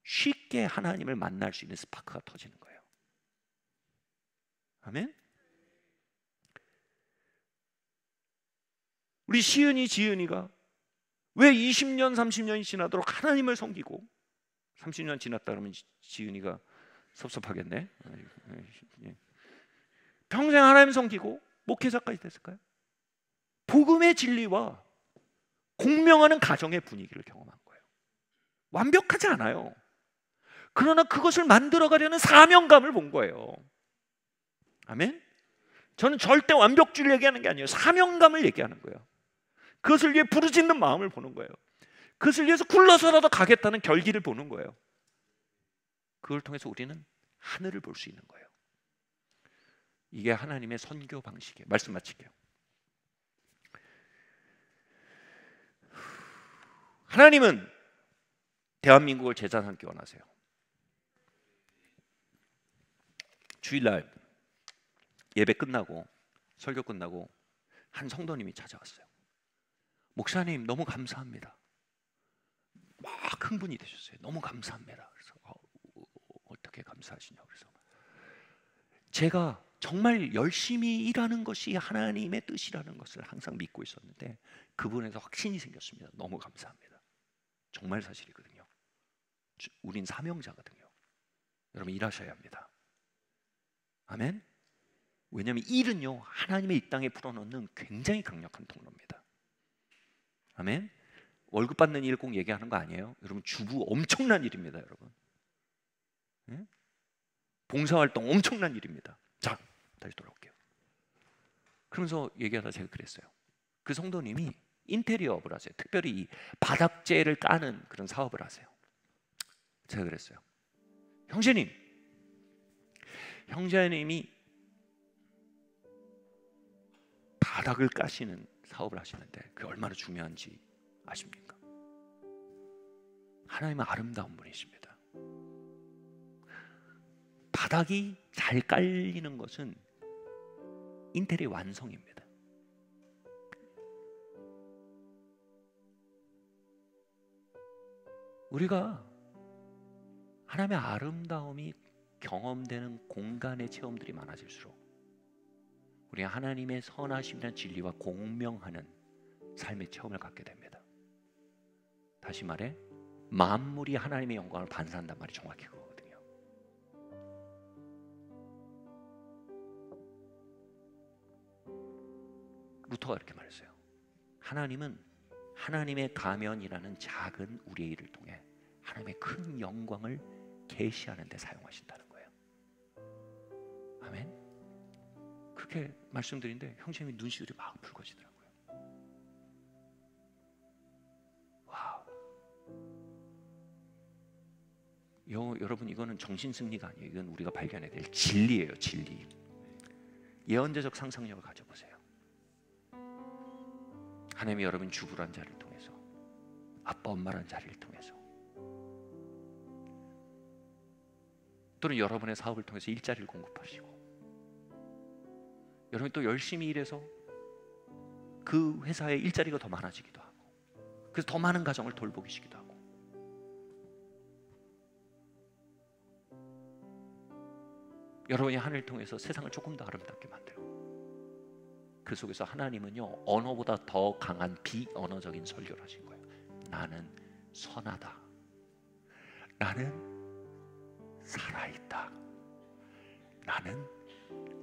쉽게 하나님을 만날 수 있는 스파크가 터지는 거예요. 아멘? 우리 시은이, 지은이가 왜 20년, 30년이 지나도록 하나님을 섬기고, 30년 지났다 그러면 지은이가 섭섭하겠네. 평생 하나님 섬기고 목회자까지 됐을까요? 복음의 진리와 공명하는 가정의 분위기를 경험한 거예요. 완벽하지 않아요. 그러나 그것을 만들어가려는 사명감을 본 거예요. 아멘? 저는 절대 완벽주의를 얘기하는 게 아니에요. 사명감을 얘기하는 거예요. 그것을 위해 부르짖는 마음을 보는 거예요. 그것을 위해서 굴러서라도 가겠다는 결기를 보는 거예요. 그걸 통해서 우리는 하늘을 볼 수 있는 거예요. 이게 하나님의 선교 방식이에요. 말씀 마칠게요. 하나님은 대한민국을 제자 삼기 원하세요. 주일날 예배 끝나고, 설교 끝나고 한 성도님이 찾아왔어요. 목사님, 너무 감사합니다. 막 흥분이 되셨어요. 너무 감사합니다. 그래서 어떻게 감사하시냐고. 그래서 제가 정말 열심히 일하는 것이 하나님의 뜻이라는 것을 항상 믿고 있었는데 그분에서 확신이 생겼습니다. 너무 감사합니다. 정말 사실이거든요. 우린 사명자거든요. 여러분, 일하셔야 합니다. 아멘? 왜냐하면 일은요, 하나님의 이 땅에 풀어놓는 굉장히 강력한 통로입니다. 아멘? 월급 받는 일 꼭 얘기하는 거 아니에요. 여러분, 주부 엄청난 일입니다. 여러분, 예? 봉사활동 엄청난 일입니다. 자, 다시 돌아올게요. 그러면서 얘기하다 제가 그랬어요. 그 성도님이 인테리어업을 하세요. 특별히 이 바닥재를 까는 그런 사업을 하세요. 제가 그랬어요. 형제님이 바닥을 까시는 사업을 하시는데 그게 얼마나 중요한지 아십니까? 하나님은 아름다운 분이십니다. 바닥이 잘 깔리는 것은 인테리어 완성입니다. 우리가 하나님의 아름다움이 경험되는 공간의 체험들이 많아질수록 우리가 하나님의 선하심이라는 진리와 공명하는 삶의 체험을 갖게 됩니다. 다시 말해, 만물이 하나님의 영광을 반사한단 말이 정확히 그거거든요. 루터가 이렇게 말했어요. 하나님은 하나님의 가면이라는 작은 우리의 일을 통해 하나님의 큰 영광을 계시하는 데 사용하신다는 거예요. 아멘. 그렇게 말씀드린데 형제님이 눈시울이 막 붉어지더라고요. 와우. 여러분, 이거는 정신승리가 아니에요. 이건 우리가 발견해야 될 진리예요. 진리. 예언자적 상상력을 가져보세요. 하나님이 여러분 주부란 자를 통해서, 아빠 엄마란 자리를 통해서, 또는 여러분의 사업을 통해서 일자리를 공급하시고, 여러분이 또 열심히 일해서 그 회사에 일자리가 더 많아지기도 하고, 그래서 더 많은 가정을 돌보시기도 하고, 여러분이 하늘을 통해서 세상을 조금 더 아름답게 만들고, 그 속에서 하나님은요, 언어보다 더 강한 비언어적인 설교를 하신 거예요. 나는 선하다. 나는 살아있다. 나는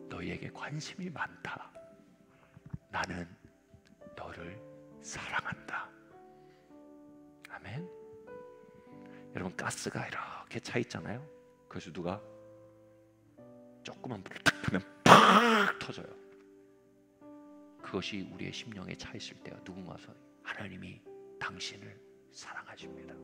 너희에게 관심이 많다. 나는 너를 사랑한다. 아멘. 여러분, 가스가 이렇게 차 있잖아요. 그래서 누가 조그만 불을 탁 펴면 팍 터져요. 그것이 우리의 심령에 차 있을 때요, 누군가 와서 하나님이 당신을 사랑하십니다.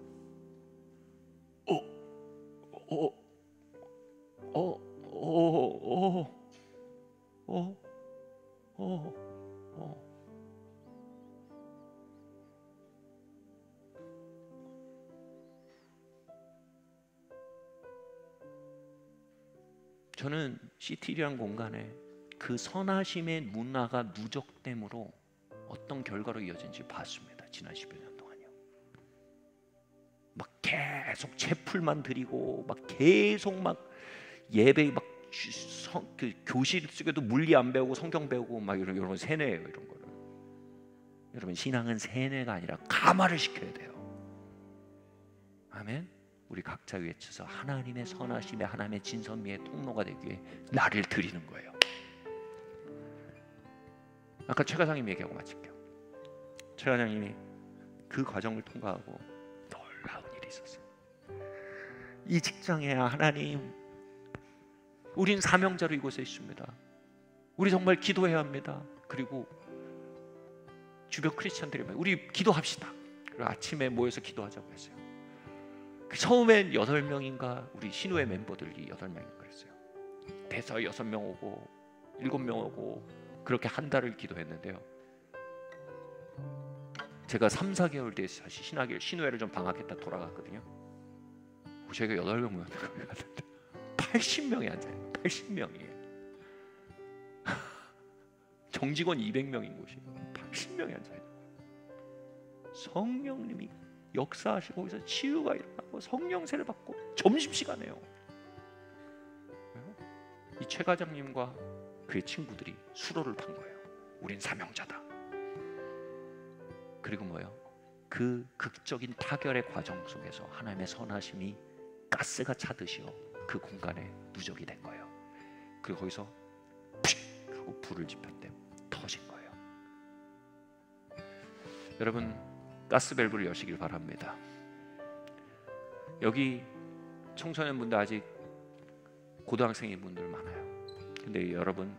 저는 시티리안 공간에 그 선하심의 문화가 누적됨으로 어떤 결과로 이어진지 봤습니다. 지난 10여 년 동안요. 막 계속 채플만 드리고 막 계속 막 예배 막 그 교실 속에도 물리 안 배우고 성경 배우고 막 이런 세뇌예요. 이런 거를. 여러분, 신앙은 세뇌가 아니라 감화를 시켜야 돼요. 아멘. 우리 각자 외쳐서 하나님의 선하심에, 하나님의 진선미의 통로가 되기 위해 나를 드리는 거예요. 아까 최 과장님 얘기하고 마칠게요. 최 과장님이 그 과정을 통과하고 놀라운 일이 있었어요. 이 직장에 하나님, 우린 사명자로 이곳에 있습니다. 우리 정말 기도해야 합니다. 그리고 주변 크리스찬들이 우리 기도합시다. 그리고 아침에 모여서 기도하자고 했어요. 처음엔 8명인가 우리 신우의 멤버들이 8명인가 그랬어요. 대사 6명 오고 7명 오고 그렇게 한 달을 기도했는데요. 제가 3, 4개월 뒤에 다시 신우회를 좀 방학했다 돌아갔거든요. 저희가 8명 모였는데 80명이 앉아요. 80명이에요. 정직원 200명인 곳이에요. 80명이 앉아요. 성령님이 역사하시고 거기서 치유가 일어나고 성령세를 받고 점심시간에요. 이 최 과장님과 그의 친구들이 수로를 판 거예요. 우린 사명자다. 그리고 뭐예요? 그 극적인 타결의 과정 속에서 하나님의 선하심이 가스가 차듯이요 그 공간에 누적이 된 거예요. 그리고 거기서 픽 하고 불을 지폈대 터진 거예요. 여러분, 가스 밸브를 여시길 바랍니다. 여기 청소년분들 아직 고등학생인 분들 많아요. 근데 여러분,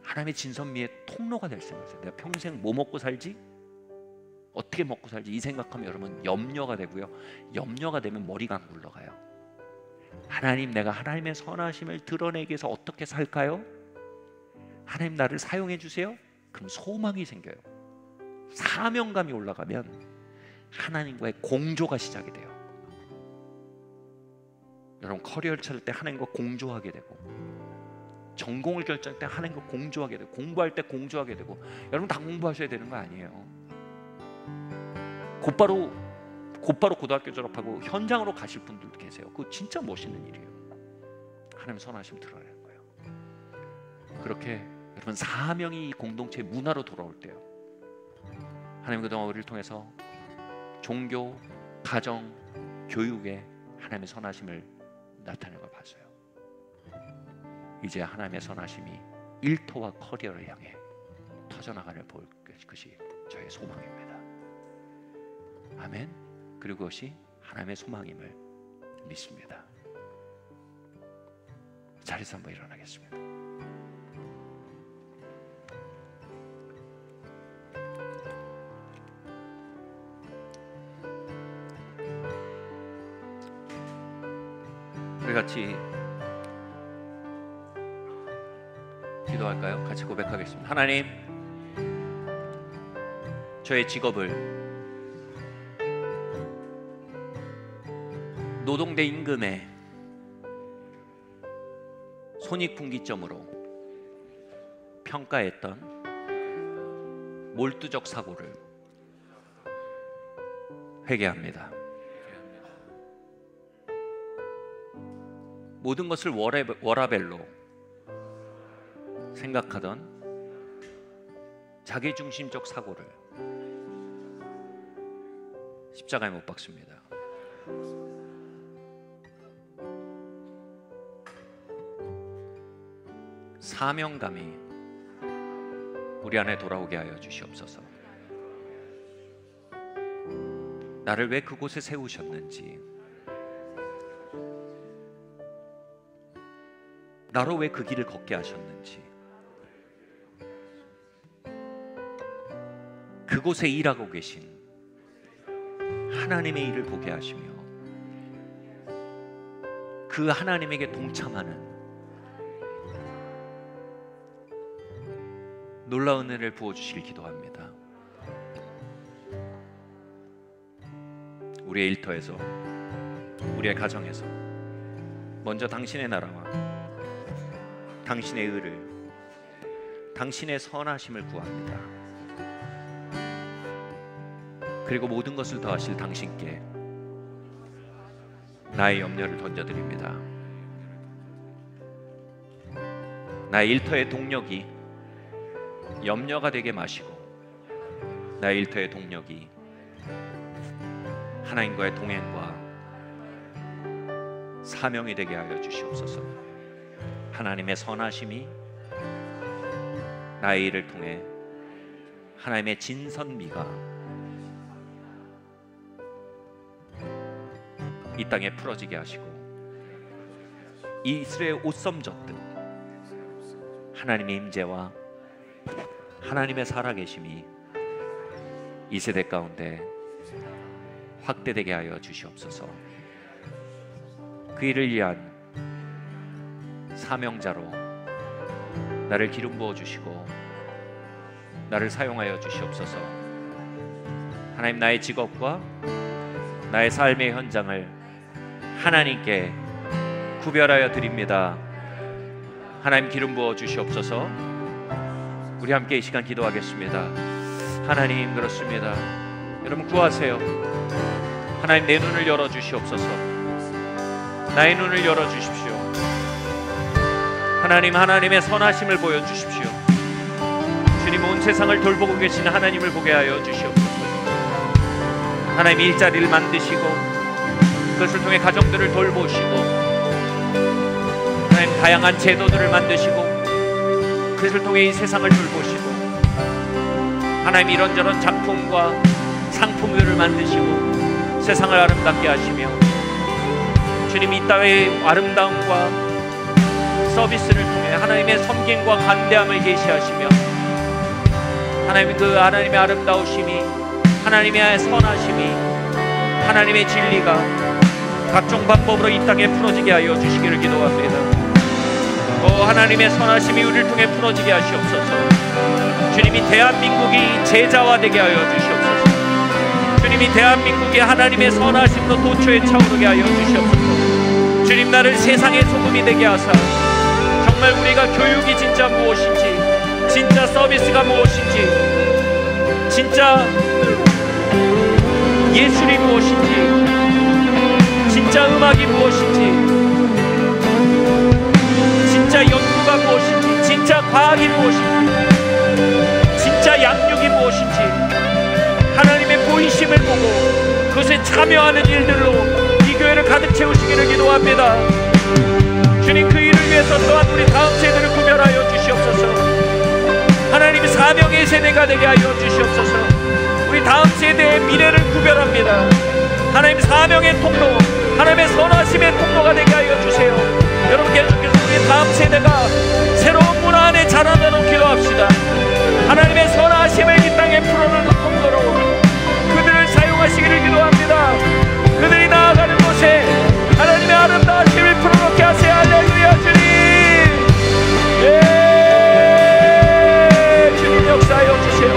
하나님의 진선미의 통로가 될 생각이세요. 내가 평생 뭐 먹고 살지? 어떻게 먹고 살지? 이 생각하면 여러분 염려가 되고요. 염려가 되면 머리가 안 굴러가요. 하나님, 내가 하나님의 선하심을 드러내기 위해서 어떻게 살까요? 하나님, 나를 사용해 주세요. 그럼 소망이 생겨요. 사명감이 올라가면 하나님과의 공조가 시작이 돼요. 여러분, 커리어를 찾을 때 하나님과 공조하게 되고, 전공을 결정할 때 하나님과 공조하게 되고, 공부할 때 공조하게 되고. 여러분 다 공부하셔야 되는 거 아니에요. 곧바로 고등학교 졸업하고 현장으로 가실 분들도 계세요. 그거 진짜 멋있는 일이에요. 하나님 선하심 드러내는 거예요. 그렇게 여러분 사명이 공동체의 문화로 돌아올 때요, 하나님 그동안 우리를 통해서 종교, 가정, 교육에 하나님의 선하심을 나타내는 걸 봤어요. 이제 하나님의 선하심이 일터와 커리어를 향해 터져나가를 볼 것이 저의 소망입니다. 아멘. 그리고 그것이 하나님의 소망임을 믿습니다. 자리에서 한번 일어나겠습니다. 우리 같이 기도할까요? 같이 고백하겠습니다. 하나님, 저의 직업을 노동대 임금의 손익분기점으로 평가했던 몰두적 사고를 회개합니다. 모든 것을 워라벨로 생각하던 자기중심적 사고를 십자가에 못 박습니다. 사명감이 우리 안에 돌아오게 하여 주시옵소서. 나를 왜 그곳에 세우셨는지, 나로 왜 그 길을 걷게 하셨는지, 그곳에 일하고 계신 하나님의 일을 보게 하시며 그 하나님에게 동참하는 놀라운 은혜를 부어주시길 기도합니다. 우리의 일터에서, 우리의 가정에서 먼저 당신의 나라와 당신의 의를 당신의 선하심을 구합니다. 그리고 모든 것을 더하실 당신께 나의 염려를 던져드립니다. 나의 일터의 동력이 염려가 되게 마시고 나의 일터의 동력이 하나님과의 동행과 사명이 되게 하여 주시옵소서. 하나님의 선하심이 나의 일을 통해 하나님의 진선미가 이 땅에 풀어지게 하시고 이스라엘 옷섬 젖듯 하나님의 임재와 하나님의 살아계심이 이 세대 가운데 확대되게 하여 주시옵소서. 그 일을 위한 사명자로 나를 기름 부어 주시고 나를 사용하여 주시옵소서. 하나님, 나의 직업과 나의 삶의 현장을 하나님께 구별하여 드립니다. 하나님, 기름 부어 주시옵소서. 우리 함께 이 시간 기도하겠습니다. 하나님, 그렇습니다. 여러분 구하세요. 하나님, 내 눈을 열어 주시옵소서. 나의 눈을 열어 주십시오. 하나님, 하나님의 선하심을 보여 주십시오. 주님, 온 세상을 돌보고 계신 하나님을 보게 하여 주시옵소서. 하나님, 일자리를 만드시고 그것을 통해 가정들을 돌보시고 하나님, 다양한 제도들을 만드시고 그것을 통해 이 세상을 돌보시고 하나님, 이런저런 작품과 상품들을 만드시고 세상을 아름답게 하시며 주님, 이 땅의 아름다움과 서비스를 통해 하나님의 섬김과 간대함을 계시하시며 하나님, 그 하나님의 아름다우심이, 하나님의 선하심이, 하나님의 진리가 각종 방법으로 이 땅에 풀어지게 하여 주시기를 기도합니다. 하나님의 선하심이 우리를 통해 풀어지게 하시옵소서. 주님이 대한민국이 제자화되게 하여 주시옵소서. 주님이 대한민국이 하나님의 선하심으로 도처에 차오르게 하여 주시옵소서. 주님, 나를 세상의 소금이 되게 하사 정말 우리가 교육이 진짜 무엇인지, 진짜 서비스가 무엇인지, 진짜 예술이 무엇인지, 진짜 음악이 무엇인지, 진짜 연구가 무엇인지, 진짜 과학이 무엇인지, 진짜 양육이 무엇인지 하나님의 보이심을 보고 그것에 참여하는 일들로 이 교회를 가득 채우시기를 기도합니다. 주님, 그 일을 위해서 또한 우리 다음 세대를 구별하여 주시옵소서. 하나님, 사명의 세대가 되게 하여 주시옵소서. 우리 다음 세대의 미래를 구별합니다. 하나님, 사명의 통로, 하나님의 선하심의 통로가 되게 하여 주세요. 여러분, 계속해서 우리 다음 세대가 새로운 문화 안에 자라나도록 기도합시다. 하나님의 선하심을 이 땅에 풀어놓는 통로로 그들을 사용하시기를 기도합니다. 그들이 나아가는 곳에 하나님의 아름다우심을 풀어놓게 하세요. 할렐루야. 주님, 주님 역사하여 주세요.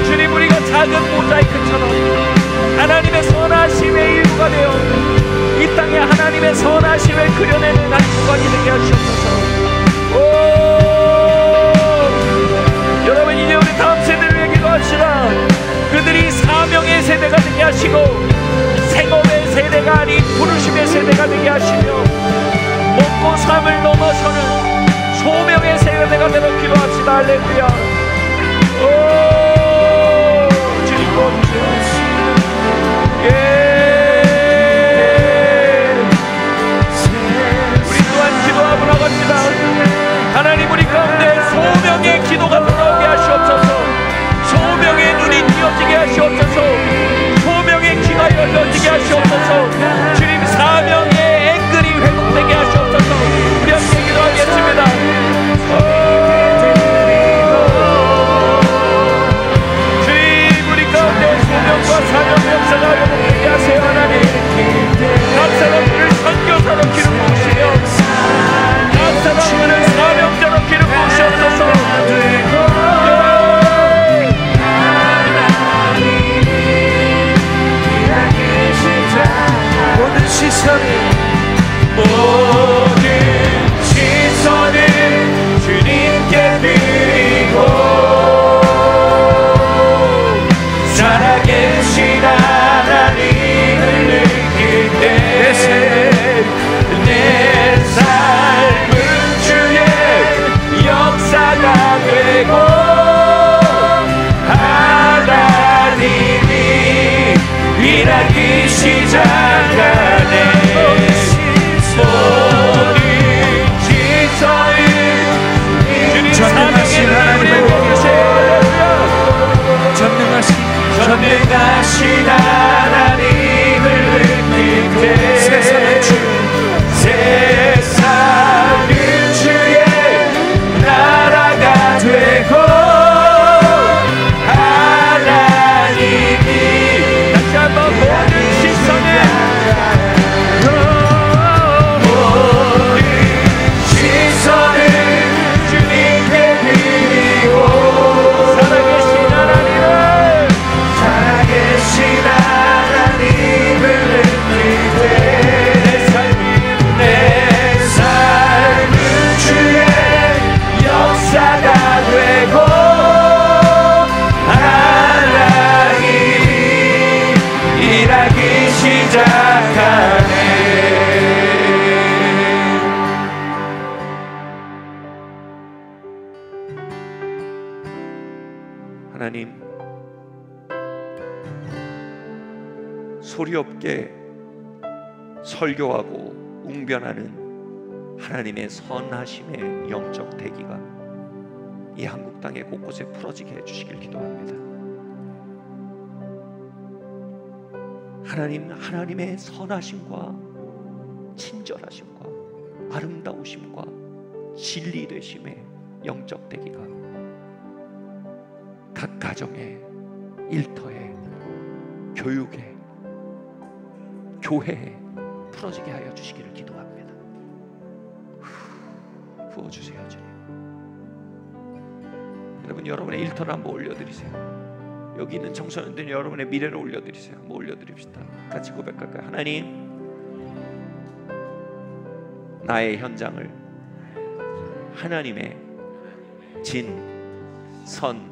주님, 우리가 작은 모자이크처럼 하나님의 선하심의 일부가 되어 이 땅에 하나님의 선하심을 그려내는 한 주간이 되게 하시옵소서. 여러분, 이제 우리 다음 세대를 위해 기도합시다. 그들이 사명의 세대가 되게 하시고 생업의 세대가 아닌 부르심의 세대가 되게 하시며 먹고 삶을 넘어서는 소명의 세대가 되도록 기도합시다. 할렐루야. 주님 도와주세요. 우리 또한 기도하고 나갑니다. 하나님, 우리 가운데 소명의 기도가 돌아오게 하시옵소서. 소명의 눈이 띄어지게 하시옵소서. 소명의 귀가 열려지게 하시옵소서. 주님, 사명의 앵글이 회복되게 하시옵소서. 우리 함께 기도하겠습니다. 역사가 되고 하나님이 일하기 시작하네. 모든 지성을 전능하신 하나님을 전능하신 하나님을 느낄 때 세상은 주의 나라가 되고 하나님이 다시 한번 모든 시선을 주님께 드리고 살아계신 하나님을 느낄 때 내 삶은 주의 역사가 되고 하나님이 일하기 시작하네. 하나님, 소리 없게 설교하고 웅변하는 하나님의 선하심의 영적 대기가 이 한국 땅의 곳곳에 풀어지게 해주시길 기도합니다. 하나님의 선하심과 친절하심과 아름다우심과 진리 되심의 영적 대기가 각 가정에, 일터에, 교육에, 교회에 풀어지게 하여 주시기를 기도합니다. 부어주세요 주님. 여러분, 여러분의 일터를 한번 올려드리세요. 여기 있는 청소년들 여러분의 미래를 올려드리세요. 한번 올려드립시다. 같이 고백할까요? 하나님, 나의 현장을 하나님의 진, 선,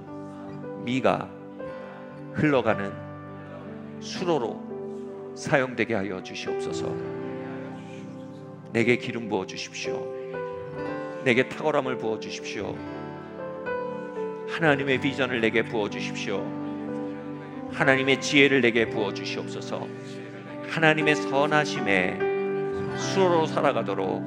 미가 흘러가는 수로로 사용되게 하여 주시옵소서. 내게 기름 부어 주십시오. 내게 탁월함을 부어 주십시오. 하나님의 비전을 내게 부어 주십시오. 하나님의 지혜를 내게 부어 주시옵소서. 하나님의 선하심에 수로로 살아가도록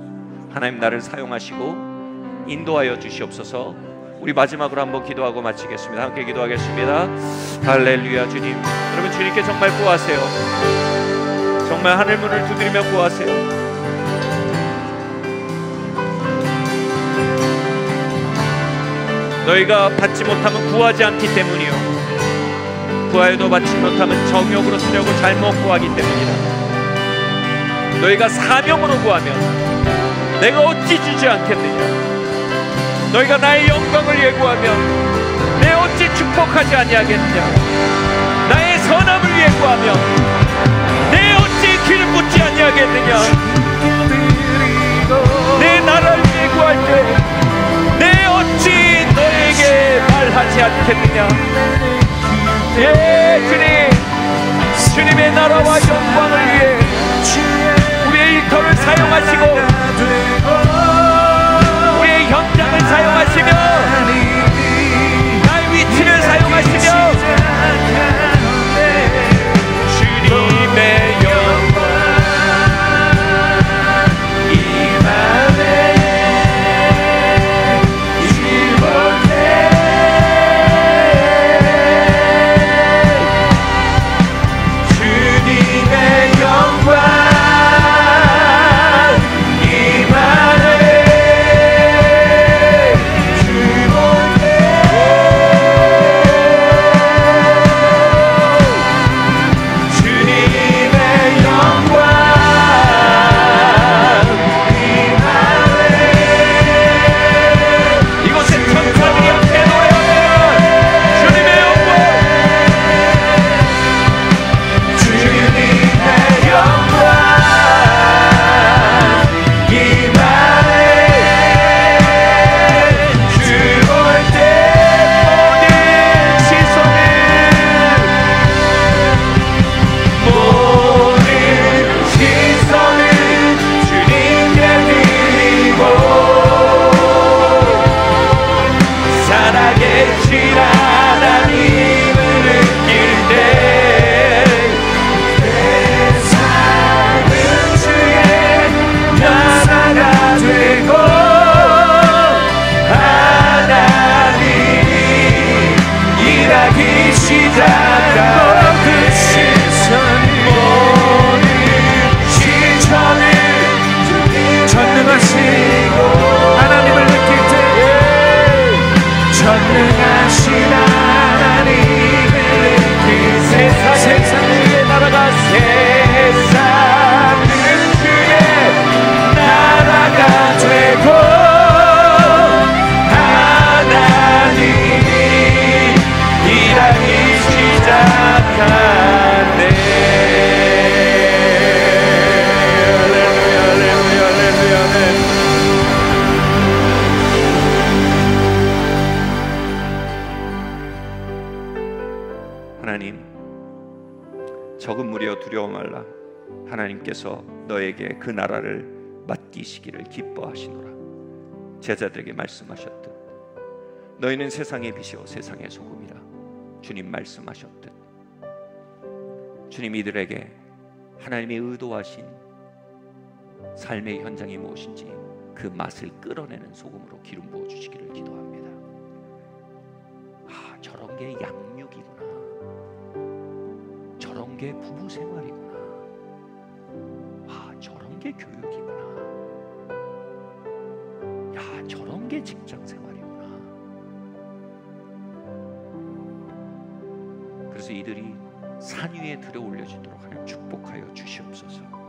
하나님 나를 사용하시고 인도하여 주시옵소서. 우리 마지막으로 한번 기도하고 마치겠습니다. 함께 기도하겠습니다. 할렐루야. 주님, 여러분 주님께 정말 구하세요. 정말 하늘 문을 두드리며 구하세요. 너희가 받지 못하면 구하지 않기 때문이요, 구하여도 받지 못하면 정욕으로 쓰려고 잘못 구하기 때문이다. 너희가 사명으로 구하면 내가 어찌 주지 않겠느냐. 너희가 나의 영광을 예고하면 내 어찌 축복하지 아니하겠느냐. 나의 선함을 예고하면 내 어찌 기름 붓지 아니하겠느냐. 내 나라를 예고할 때 내 어찌 너에게 말하지 않겠느냐. 예, 주님, 주님의 나라와 영광을 위해 우리의 일터를 사용하시고 우리의 현장을 사용하시며 나의 위치를 사용하시며 주님의 영광 임하네. 이곳에 주님의 영광 임하네. 시작한 모든 시선을 전능하시고 하나님을 느낄 때 전능하신 하나님을 느낄 세상 위에 나라가 세상은 그의 나라가 되고 하나님이 일하기 시작하네. 하나님, 적은 무리여 두려워 말라. 하나님께서 너에게 그 나라를 맡기시기를 기뻐하시노라. 제자들에게 말씀하셨듯 너희는 세상의 빛이요 세상의 소금이라. 주님 말씀하셨듯 주님 이들에게 하나님의 의도하신 삶의 현장이 무엇인지 그 맛을 끌어내는 소금으로 기름 부어 주시기를 기도합니다. 아, 저런 게 양육이구나. 저런 게 부부 생활이구나. 아, 저런 게 교육이구나. 야, 저런 게 직장 생활이구나. 그래서 이들이 산 위에 들어 올려지도록 하나님 축복하여 주시옵소서.